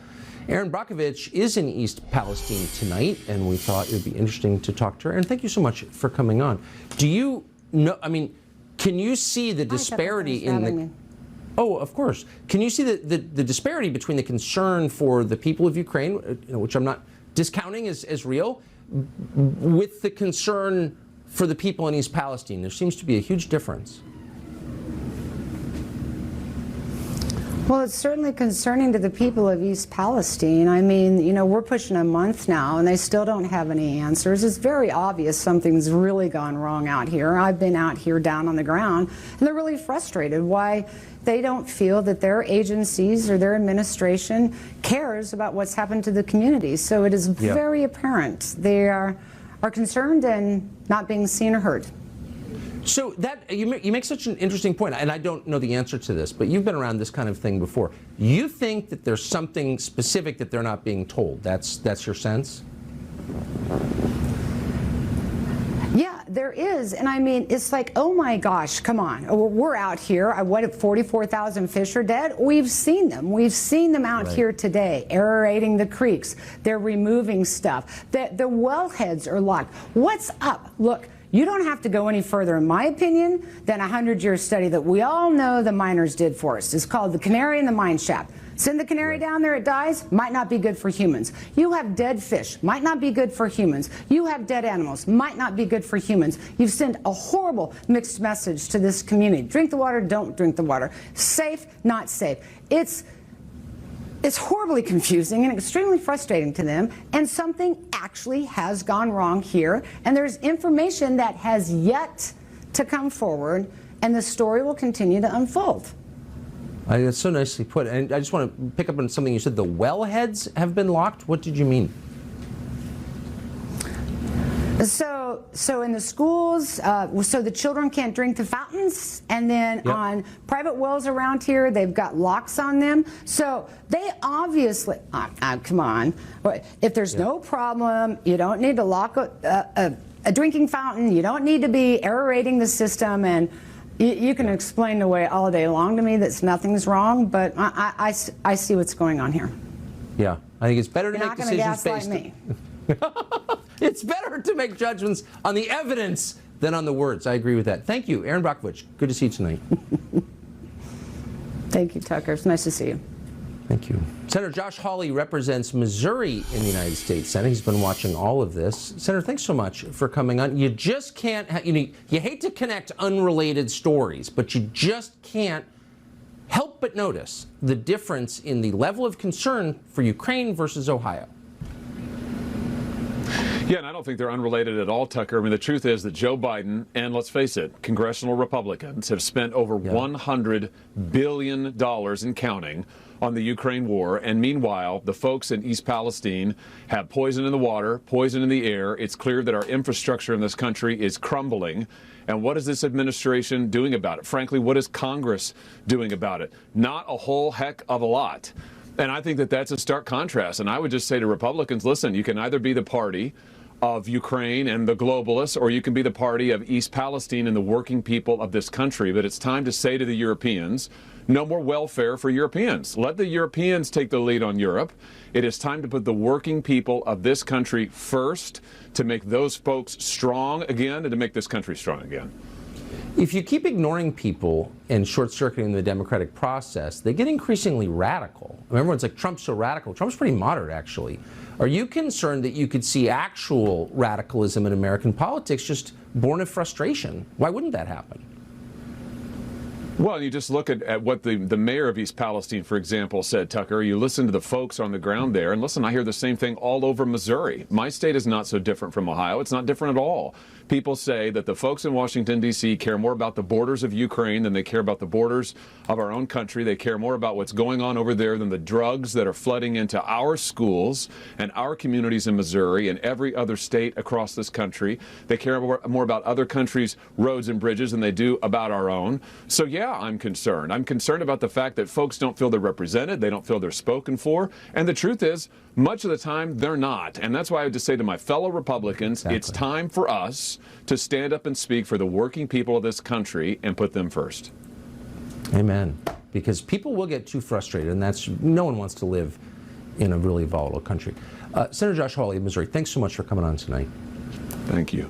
Aaron Brockovich is in East Palestine tonight, and we thought it would be interesting to talk to her. And thank you so much for coming on. Do you know, I mean, can you see the disparity in the... Oh, of course. Can you see the disparity between the concern for the people of Ukraine, which I'm not discounting as real, with the concern for the people in East Palestine? There seems to be a huge difference. Well, it's certainly concerning to the people of East Palestine. I mean, you know, we're pushing a month now, and they still don't have any answers. It's very obvious something's really gone wrong out here. I've been out here down on the ground, and they're really frustrated why they don't feel that their agencies or their administration cares about what's happened to the community. So it is very apparent they are concerned and not being seen or heard. So that you make such an interesting point, and I don't know the answer to this, but you've been around this kind of thing before. You think that there's something specific that they're not being told? That's your sense? Yeah, there is. And I mean, it's like, oh my gosh, come on. We're out here. What if 44,000 fish are dead? We've seen them. We've seen them out here today, aerating the creeks. They're removing stuff. The wellheads are locked. What's up? Look. You don't have to go any further, in my opinion, than a 100-year study that we all know the miners did for us. It's called The Canary in the Mine Shaft. Send the canary down there, it dies, might not be good for humans. You have dead fish, might not be good for humans. You have dead animals, might not be good for humans. You've sent a horrible mixed message to this community. Drink the water, don't drink the water. Safe, not safe. It's horribly confusing and extremely frustrating to them, and something actually has gone wrong here, and there's information that has yet to come forward, and the story will continue to unfold. That's so nicely put. And I just want to pick up on something you said. The wellheads have been locked. What did you mean? So in the schools, so the children can't drink the fountains, and then on private wells around here, they've got locks on them. So they obviously, come on, if there's no problem, you don't need to lock a drinking fountain, you don't need to be aerating the system, and you can explain away all day long to me that nothing's wrong, but I see what's going on here. Yeah, I think it's better to make decisions based on... me. It's better to make judgments on the evidence than on the words. I agree with that. Thank you, Aaron Brockovich. Good to see you tonight. Thank you, Tucker. It's nice to see you. Thank you. Senator Josh Hawley represents Missouri in the United States Senate. He's been watching all of this. Senator, thanks so much for coming on. You just can't, you hate to connect unrelated stories, but you just can't help but notice the difference in the level of concern for Ukraine versus Ohio. Yeah, and I don't think they're unrelated at all, Tucker. I mean, the truth is that Joe Biden and, let's face it, congressional Republicans have spent over $100 billion and counting on the Ukraine war. And meanwhile, the folks in East Palestine have poison in the water, poison in the air. It's clear that our infrastructure in this country is crumbling. And what is this administration doing about it? Frankly, what is Congress doing about it? Not a whole heck of a lot. And I think that that's a stark contrast. And I would just say to Republicans, listen, you can either be the party of Ukraine and the globalists, or you can be the party of East Palestine and the working people of this country. But it's time to say to the Europeans, no more welfare for Europeans. Let the Europeans take the lead on Europe. It is time to put the working people of this country first, to make those folks strong again and to make this country strong again. If you keep ignoring people and short-circuiting the democratic process, they get increasingly radical. Everyone's like, Trump's so radical. Trump's pretty moderate, actually. Are you concerned that you could see actual radicalism in American politics just born of frustration? Why wouldn't that happen? Well, you just look at what the mayor of East Palestine, for example, said, Tucker. You listen to the folks on the ground there, and listen, I hear the same thing all over Missouri. My state is not so different from Ohio. It's not different at all. People say that the folks in Washington, D.C. care more about the borders of Ukraine than they care about the borders of our own country. They care more about what's going on over there than the drugs that are flooding into our schools and our communities in Missouri and every other state across this country. They care more about other countries' roads and bridges than they do about our own. So, yeah, I'm concerned. I'm concerned about the fact that folks don't feel they're represented. They don't feel they're spoken for. And the truth is, much of the time, they're not. And that's why I would just say to my fellow Republicans, It's time for us to stand up and speak for the working people of this country and put them first. Amen. Because people will get too frustrated, and no one wants to live in a really volatile country. Senator Josh Hawley of Missouri, thanks so much for coming on tonight. Thank you.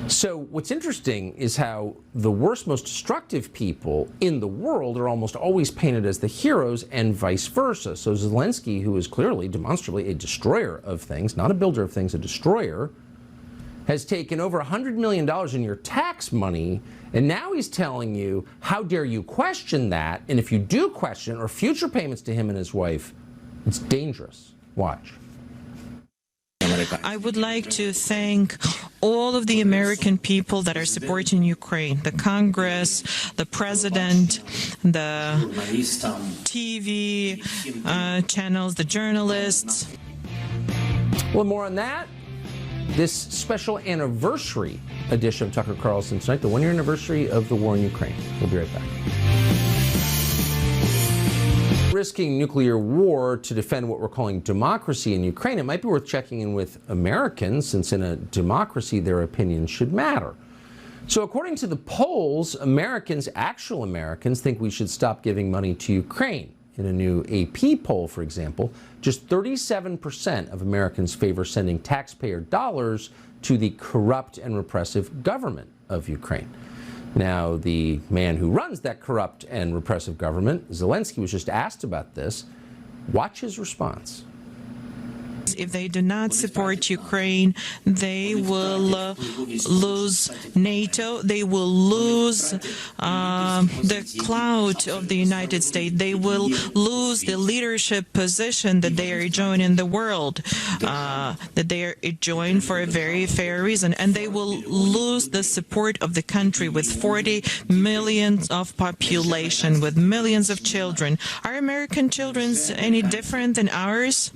So what's interesting is how the worst, most destructive people in the world are almost always painted as the heroes and vice versa. So Zelensky, who is clearly, demonstrably a destroyer of things, not a builder of things, a destroyer, has taken over $100 million in your tax money, and now he's telling you, how dare you question that? And if you do question, or future payments to him and his wife, it's dangerous. Watch. I would like to thank all of the American people that are supporting Ukraine, the Congress, the President, the TV channels, the journalists. Well, more on that. This special anniversary edition of Tucker Carlson tonight, the one-year anniversary of the war in Ukraine. We'll be right back. Risking nuclear war to defend what we're calling democracy in Ukraine, it might be worth checking in with Americans, since in a democracy their opinions should matter. So according to the polls, actual Americans, think we should stop giving money to Ukraine. In a new AP poll, for example, just 37% of Americans favor sending taxpayer dollars to the corrupt and repressive government of Ukraine. Now, the man who runs that corrupt and repressive government, Zelensky, was just asked about this. Watch his response. If they do not support Ukraine, they will lose NATO. They will lose the clout of the United States. They will lose the leadership position that they are enjoying in the world, that they are enjoying for a very fair reason. And they will lose the support of the country with 40 million of population, with millions of children. Are American children any different than ours?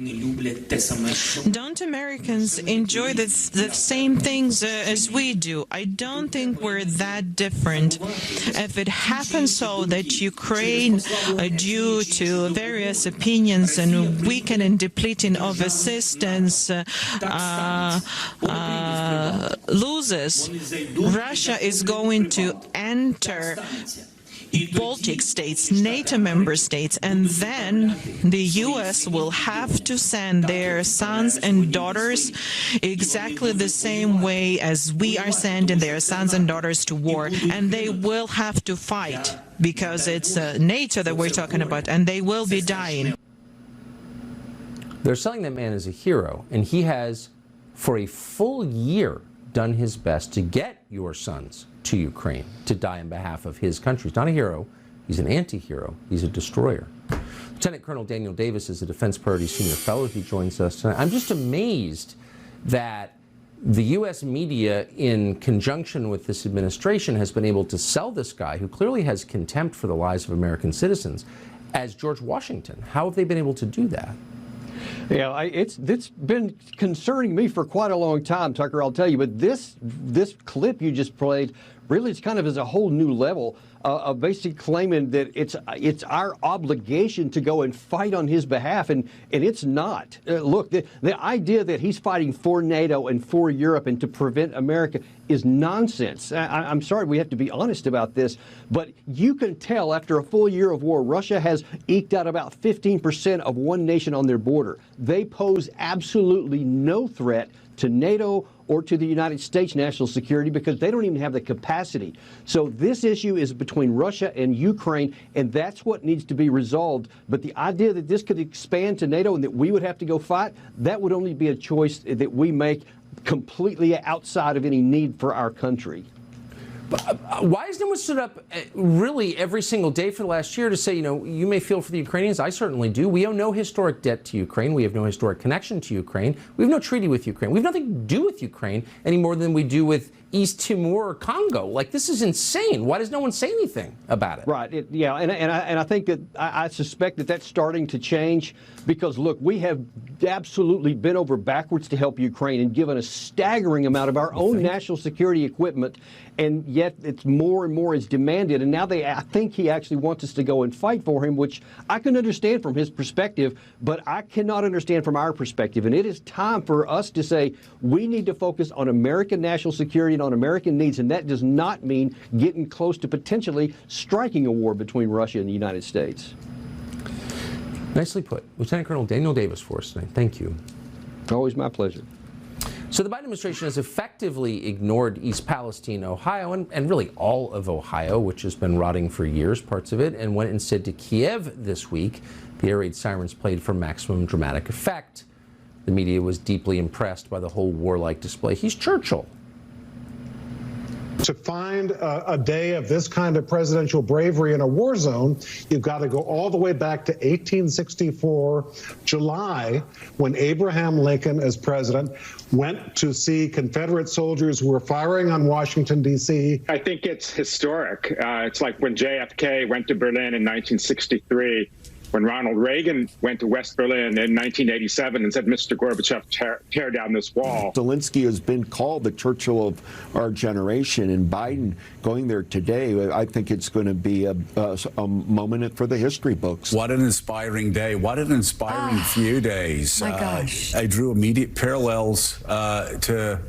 Don't Americans enjoy the same things as we do? I don't think we're that different. If it happens so that Ukraine, due to various opinions and weakening and depleting of assistance, loses, Russia is going to enter Baltic states, NATO member states, and then the U.S. will have to send their sons and daughters exactly the same way as we are sending their sons and daughters to war, and they will have to fight because it's NATO that we're talking about, and they will be dying. They're selling that man as a hero, and he has, for a full year, done his best to get your sons to Ukraine to die on behalf of his country. He's not a hero. He's an anti-hero. He's a destroyer. Lieutenant Colonel Daniel Davis is a Defense Priorities Senior Fellow. He joins us tonight. I'm just amazed that the U.S. media, in conjunction with this administration, has been able to sell this guy, who clearly has contempt for the lives of American citizens, as George Washington. How have they been able to do that? Yeah, it's been concerning me for quite a long time, Tucker, I'll tell you. But this clip you just played really it's kind of as a whole new level of basically claiming that it's our obligation to go and fight on his behalf, and it's not. Look, the idea that he's fighting for NATO and for Europe and to prevent America is nonsense. I'm sorry, we have to be honest about this, but you can tell after a full year of war, Russia has eked out about 15% of one nation on their border. They pose absolutely no threat to NATO or to the United States national security because they don't even have the capacity. So this issue is between Russia and Ukraine, and that's what needs to be resolved. But the idea that this could expand to NATO and that we would have to go fight, that would only be a choice that we make completely outside of any need for our country. Why has no one stood up really every single day for the last year to say, you know, you may feel for the Ukrainians, I certainly do. We owe no historic debt to Ukraine. We have no historic connection to Ukraine. We have no treaty with Ukraine. We have nothing to do with Ukraine any more than we do with East Timor or Congo. Like, this is insane. Why does no one say anything about it? Right. And I think that I suspect that that's starting to change because, look, we have absolutely bent over backwards to help Ukraine and given a staggering amount of our own national security equipment, and yet it's more and more is demanded. And now I think he actually wants us to go and fight for him, which I can understand from his perspective, but I cannot understand from our perspective. And it is time for us to say we need to focus on American national security and on American needs, and that does not mean getting close to potentially striking a war between Russia and the United States. Nicely put. Lieutenant Colonel Daniel Davis for us tonight. Thank you. Always my pleasure. So the Biden administration has effectively ignored East Palestine, Ohio, and really all of Ohio, which has been rotting for years, parts of it, and went instead to Kiev this week. The air raid sirens played for maximum dramatic effect. The media was deeply impressed by the whole warlike display. He's Churchill. To find a day of this kind of presidential bravery in a war zone, you've got to go all the way back to 1864, July, when Abraham Lincoln, as president, went to see Confederate soldiers who were firing on Washington, D.C. I think it's historic. It's like when JFK went to Berlin in 1963. When Ronald Reagan went to West Berlin in 1987 and said, Mr. Gorbachev, tear down this wall. Zelensky has been called the Churchill of our generation, and Biden going there today, I think it's going to be a moment for the history books. What an inspiring day. What an inspiring few days. My gosh. I drew immediate parallels to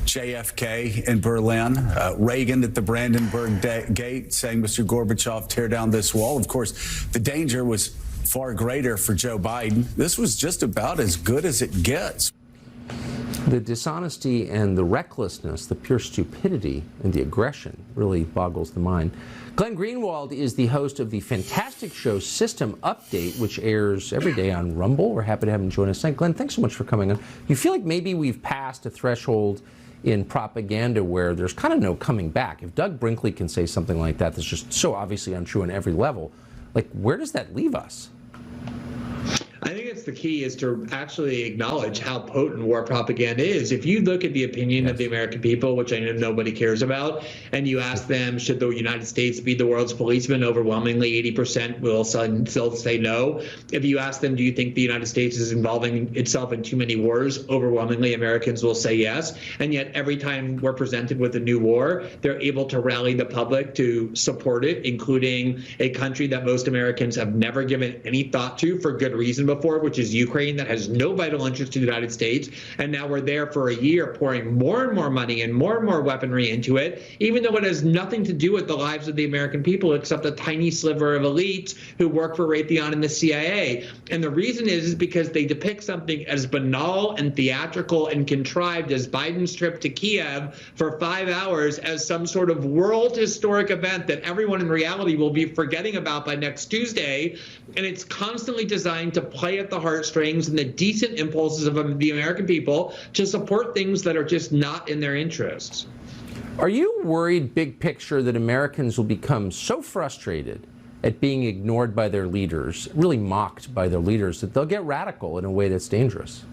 JFK in Berlin, Reagan at the Brandenburg Gate saying, Mr. Gorbachev, tear down this wall. Of course, the danger was far greater for Joe Biden. This was just about as good as it gets. The dishonesty and the recklessness, the pure stupidity and the aggression really boggles the mind. Glenn Greenwald is the host of the fantastic show System Update, which airs every day on Rumble. We're happy to have him join us tonight. Glenn, thanks so much for coming on. You feel like maybe we've passed a threshold in propaganda where there's kind of no coming back. If Doug Brinkley can say something like that that's just so obviously untrue on every level, like, where does that leave us? I think it's the key is to actually acknowledge how potent war propaganda is. If you look at the opinion of the American people, which I know nobody cares about, and you ask them, should the United States be the world's policeman, overwhelmingly 80% will still say no. If you ask them, do you think the United States is involving itself in too many wars, overwhelmingly Americans will say yes. And yet every time we're presented with a new war, they're able to rally the public to support it, including a country that most Americans have never given any thought to for good reason before, which is Ukraine, that has no vital interest to the United States. And now we're there for a year pouring more and more money and more weaponry into it, even though it has nothing to do with the lives of the American people except a tiny sliver of elites who work for Raytheon and the CIA. And the reason is because they depict something as banal and theatrical and contrived as Biden's trip to Kiev for 5 hours as some sort of world historic event that everyone in reality will be forgetting about by next Tuesday. And it's constantly designed to play at the heartstrings and the decent impulses of the American people to support things that are just not in their interests. Are you worried, big picture, that Americans will become so frustrated at being ignored by their leaders, really mocked by their leaders, that they'll get radical in a way that's dangerous?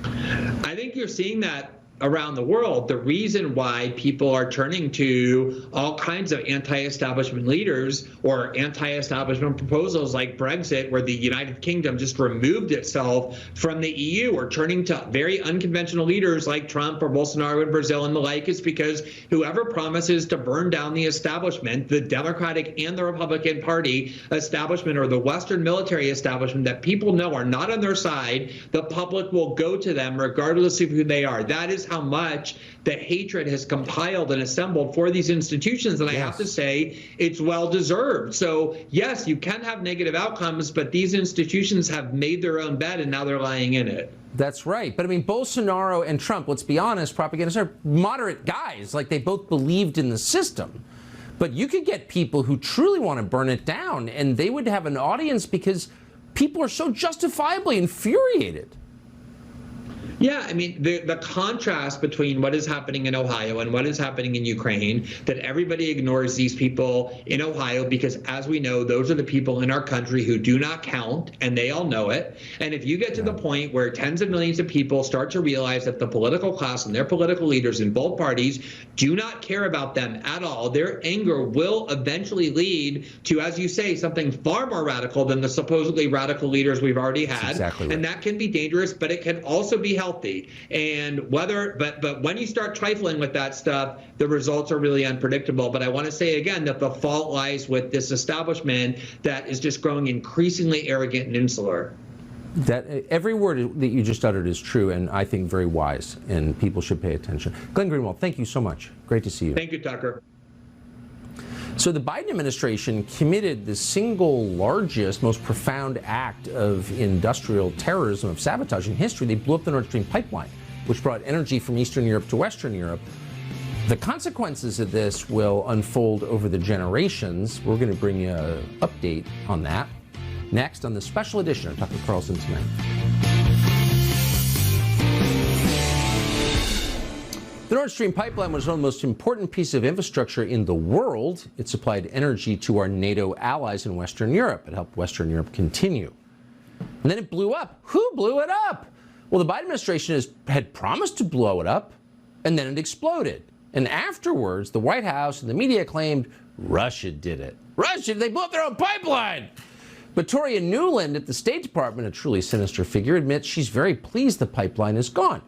I think you're seeing that around the world, the reason why people are turning to all kinds of anti-establishment leaders or anti-establishment proposals like Brexit, where the United Kingdom just removed itself from the EU, or turning to very unconventional leaders like Trump or Bolsonaro in Brazil and the like, is because whoever promises to burn down the establishment, the Democratic and the Republican Party establishment, or the Western military establishment that people know are not on their side, the public will go to them regardless of who they are. That is how much the hatred has compiled and assembled for these institutions. And I have to say, it's well deserved. So yes, you can have negative outcomes, but these institutions have made their own bed and now they're lying in it. That's right. But I mean, Bolsonaro and Trump, let's be honest, propagandists are moderate guys. Like, they both believed in the system. But you could get people who truly want to burn it down, and they would have an audience because people are so justifiably infuriated. Yeah, I mean, the contrast between what is happening in Ohio and what is happening in Ukraine, that everybody ignores these people in Ohio because, as we know, those are the people in our country who do not count, and they all know it. And if you get to the point where tens of millions of people start to realize that the political class and their political leaders in both parties do not care about them at all, their anger will eventually lead to, as you say, something far more radical than the supposedly radical leaders we've already had. Exactly right. And that can be dangerous, but it can also be healthy. And but when you start trifling with that stuff, the results are really unpredictable. But I want to say again that the fault lies with this establishment that is just growing increasingly arrogant and insular. That every word that you just uttered is true, and I think very wise, and people should pay attention. Glenn Greenwald, thank you so much. Great to see you. Thank you, Tucker. So the Biden administration committed the single largest, most profound act of industrial terrorism, of sabotage in history. They blew up the Nord Stream pipeline, which brought energy from Eastern Europe to Western Europe. The consequences of this will unfold over the generations. We're going to bring you an update on that next on the special edition of Tucker Carlson Tonight. The Nord Stream pipeline was one of the most important pieces of infrastructure in the world. It supplied energy to our NATO allies in Western Europe. It helped Western Europe continue. And then it blew up. Who blew it up? Well, the Biden administration had promised to blow it up, and then it exploded. And afterwards, the White House and the media claimed Russia did it. Russia, they blew up their own pipeline. Victoria Nuland at the State Department, a truly sinister figure, admits she's very pleased the pipeline is gone.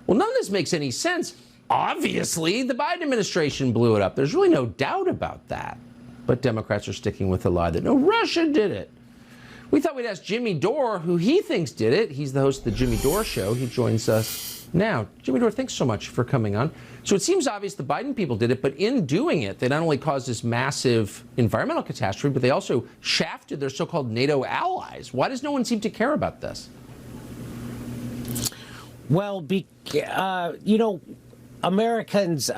Well, none of this makes any sense. Obviously, the Biden administration blew it up. There's really no doubt about that. But Democrats are sticking with the lie that, no, Russia did it. We thought we'd ask Jimmy Dore who he thinks did it. He's the host of the Jimmy Dore Show. He joins us now. Jimmy Dore, thanks so much for coming on. So it seems obvious the Biden people did it, but in doing it, they not only caused this massive environmental catastrophe, but they also shafted their so-called NATO allies. Why does no one seem to care about this? Well, you know, Americans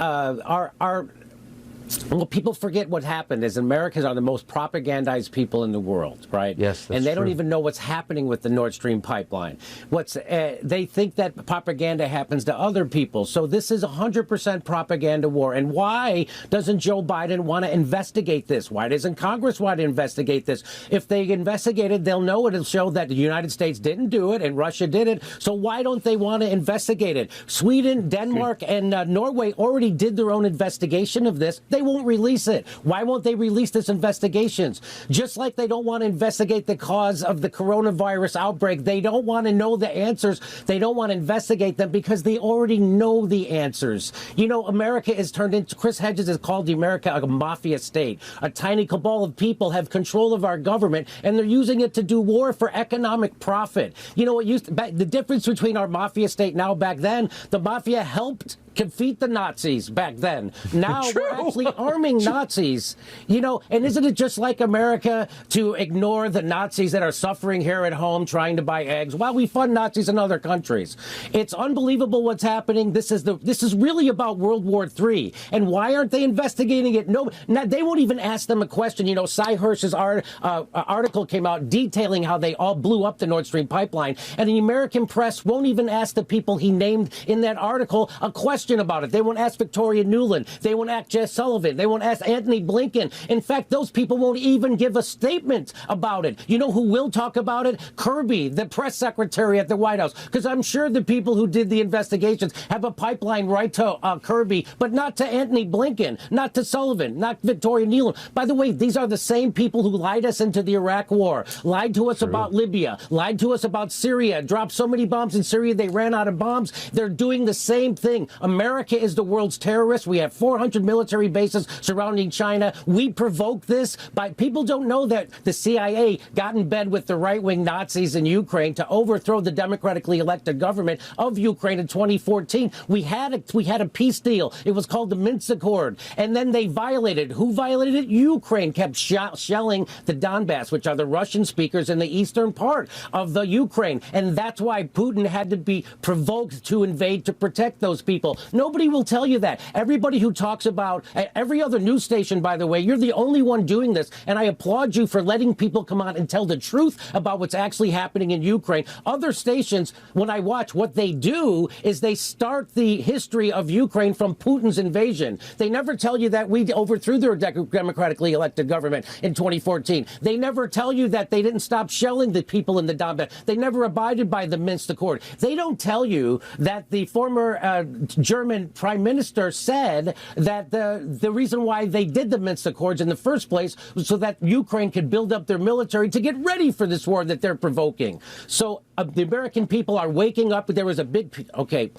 well, people forget what happened is Americans are the most propagandized people in the world, right? Yes, that's and they don't true. even know what's happening with the Nord Stream pipeline. They think that propaganda happens to other people. So this is 100% propaganda war. And why doesn't Joe Biden want to investigate this? Why doesn't Congress want to investigate this? If they investigate it, they'll know it'll show that the United States didn't do it and Russia did it. So why don't they want to investigate it? Sweden, Denmark, and Norway already did their own investigation of this. They won't release it. Why won't they release this investigations? Just like they don't want to investigate the cause of the coronavirus outbreak. They don't want to know the answers. They don't want to investigate them because they already know the answers. You know, America is turned into, Chris Hedges has called the America a mafia state. A tiny cabal of people have control of our government, and they're using it to do war for economic profit. You know, the difference between our mafia state now, back then, the mafia helped defeat the Nazis back then. Now we're actually arming Nazis, you know, and isn't it just like America to ignore the Nazis that are suffering here at home trying to buy eggs while we fund Nazis in other countries? It's unbelievable what's happening. This is really about World War III. And why aren't they investigating it? No, they won't even ask them a question. You know, Cy Hirsch's article came out detailing how they all blew up the Nord Stream pipeline, and the American press won't even ask the people he named in that article a question question about it. They won't ask Victoria Nuland. They won't ask Jess Sullivan. They won't ask Anthony Blinken. In fact, those people won't even give a statement about it. You know who will talk about it? Kirby, the press secretary at the White House. Because I'm sure the people who did the investigations have a pipeline right to Kirby, but not to Anthony Blinken, not to Sullivan, not Victoria Nuland. By the way, these are the same people who lied us into the Iraq War, lied to us about Libya, lied to us about Syria, dropped so many bombs in Syria they ran out of bombs. They're doing the same thing. America is the world's terrorist. We have 400 military bases surrounding China. We provoked this by people don't know that the CIA got in bed with the right-wing Nazis in Ukraine to overthrow the democratically elected government of Ukraine in 2014. We had a peace deal. It was called the Minsk Accord. And then they violated. Who violated it? Ukraine kept shelling the Donbass, which are the Russian speakers in the eastern part of the Ukraine. And that's why Putin had to be provoked to invade to protect those people. Nobody will tell you that. Everybody who talks about every other news station, by the way, you're the only one doing this. And I applaud you for letting people come out and tell the truth about what's actually happening in Ukraine. Other stations, when I watch, what they do is they start the history of Ukraine from Putin's invasion. They never tell you that we overthrew their democratically elected government in 2014. They never tell you that they didn't stop shelling the people in the Donbass. They never abided by the Minsk Accord. They don't tell you that the former German prime minister said that the reason why they did the Minsk Accords in the first place was so that Ukraine could build up their military to get ready for this war that they're provoking. So the American people are waking up. There was a big... Okay.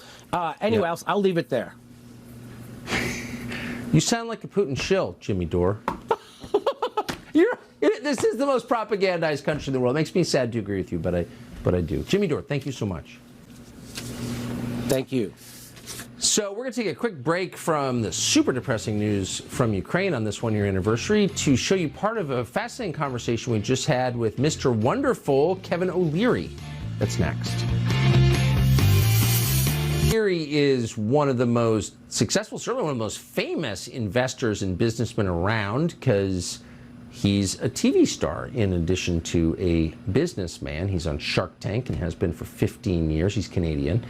Anyway, I'll leave it there. You sound like a Putin shill, Jimmy Dore. This is the most propagandized country in the world. It makes me sad to agree with you, but I do. Jimmy Dore, thank you so much. Thank you. So we're going to take a quick break from the super depressing news from Ukraine on this one-year anniversary to show you part of a fascinating conversation we just had with Mr. Wonderful Kevin O'Leary. That's next. O'Leary is one of the most successful, certainly one of the most famous investors and businessmen around because he's a TV star in addition to a businessman. He's on Shark Tank and has been for 15 years. He's Canadian.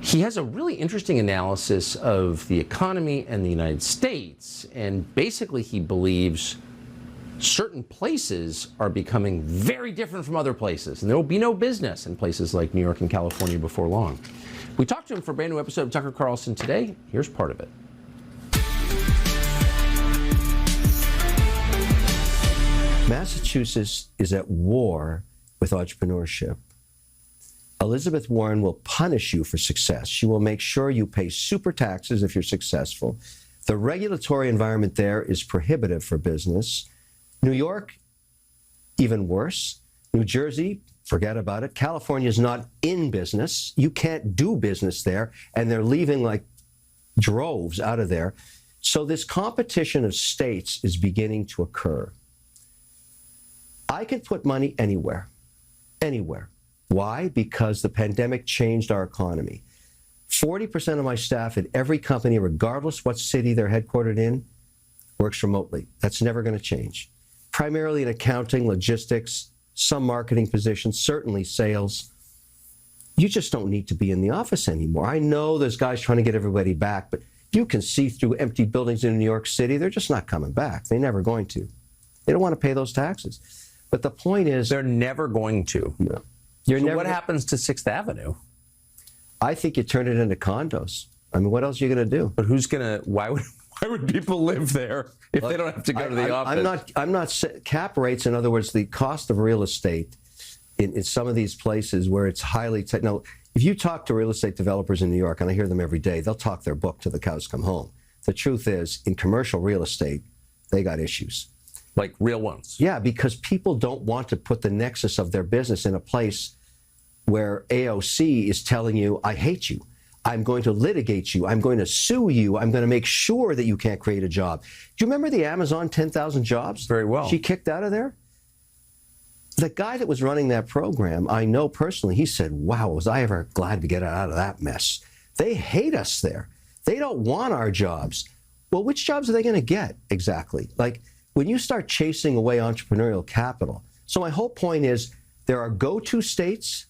He has a really interesting analysis of the economy and the United States, and basically he believes certain places are becoming very different from other places, and there will be no business in places like New York and California before long. We talked to him for a brand new episode of Tucker Carlson Today. Here's part of it. Massachusetts is at war with entrepreneurship. Elizabeth Warren will punish you for success. She will make sure you pay super taxes if you're successful. The regulatory environment there is prohibitive for business. New York, even worse. New Jersey, forget about it. California is not in business. You can't do business there, and they're leaving like droves out of there. So this competition of states is beginning to occur. I can put money anywhere, anywhere. Why? Because the pandemic changed our economy. 40% of my staff at every company, regardless what city they're headquartered in, works remotely. That's never going to change. Primarily in accounting, logistics, some marketing positions, certainly sales. You just don't need to be in the office anymore. I know there's guys trying to get everybody back, but you can see through empty buildings in New York City. They're just not coming back. They're never going to. They don't want to pay those taxes. But the point is... They're never going to. No. What happens to 6th Avenue? I think you turn it into condos. I mean, what else are you going to do? But who's going to... Why would people live there if they don't have to go to the office? I'm not cap rates. In other words, the cost of real estate in some of these places where it's highly technical. If you talk to real estate developers in New York, and I hear them every day, they'll talk their book till the cows come home. The truth is, in commercial real estate, they got issues. Like real ones? Yeah, because people don't want to put the nexus of their business in a place where AOC is telling you, I hate you. I'm going to litigate you. I'm going to sue you. I'm going to make sure that you can't create a job. Do you remember the Amazon 10,000 jobs? Very well. She kicked out of there? The guy that was running that program, I know personally, he said, wow, was I ever glad to get out of that mess. They hate us there. They don't want our jobs. Well, which jobs are they going to get exactly? Like, when you start chasing away entrepreneurial capital. So my whole point is there are go-to states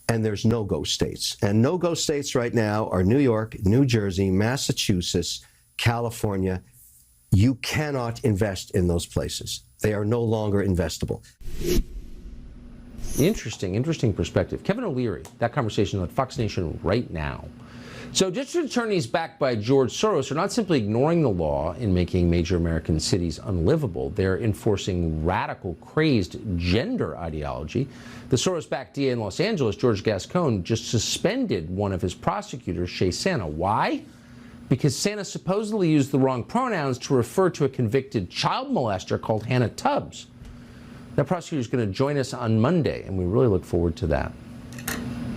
and there's no-go states. And no-go states right now are New York, New Jersey, Massachusetts, California. You cannot invest in those places. They are no longer investable. Interesting perspective. Kevin O'Leary, that conversation on Fox Nation right now. So district attorneys backed by George Soros are not simply ignoring the law in making major American cities unlivable. They're enforcing radical, crazed gender ideology. The Soros-backed DA in Los Angeles, George Gascon, just suspended one of his prosecutors, Shea Santa. Why? Because Santa supposedly used the wrong pronouns to refer to a convicted child molester called Hannah Tubbs. That prosecutor is going to join us on Monday, and we really look forward to that.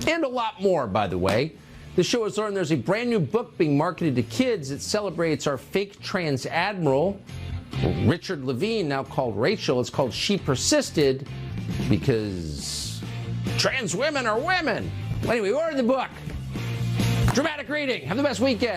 And a lot more, by the way. The show has learned there's a brand new book being marketed to kids. It celebrates our fake trans admiral, Richard Levine, now called Rachel. It's called She Persisted, because trans women are women. Anyway, order the book. Dramatic reading. Have the best weekend.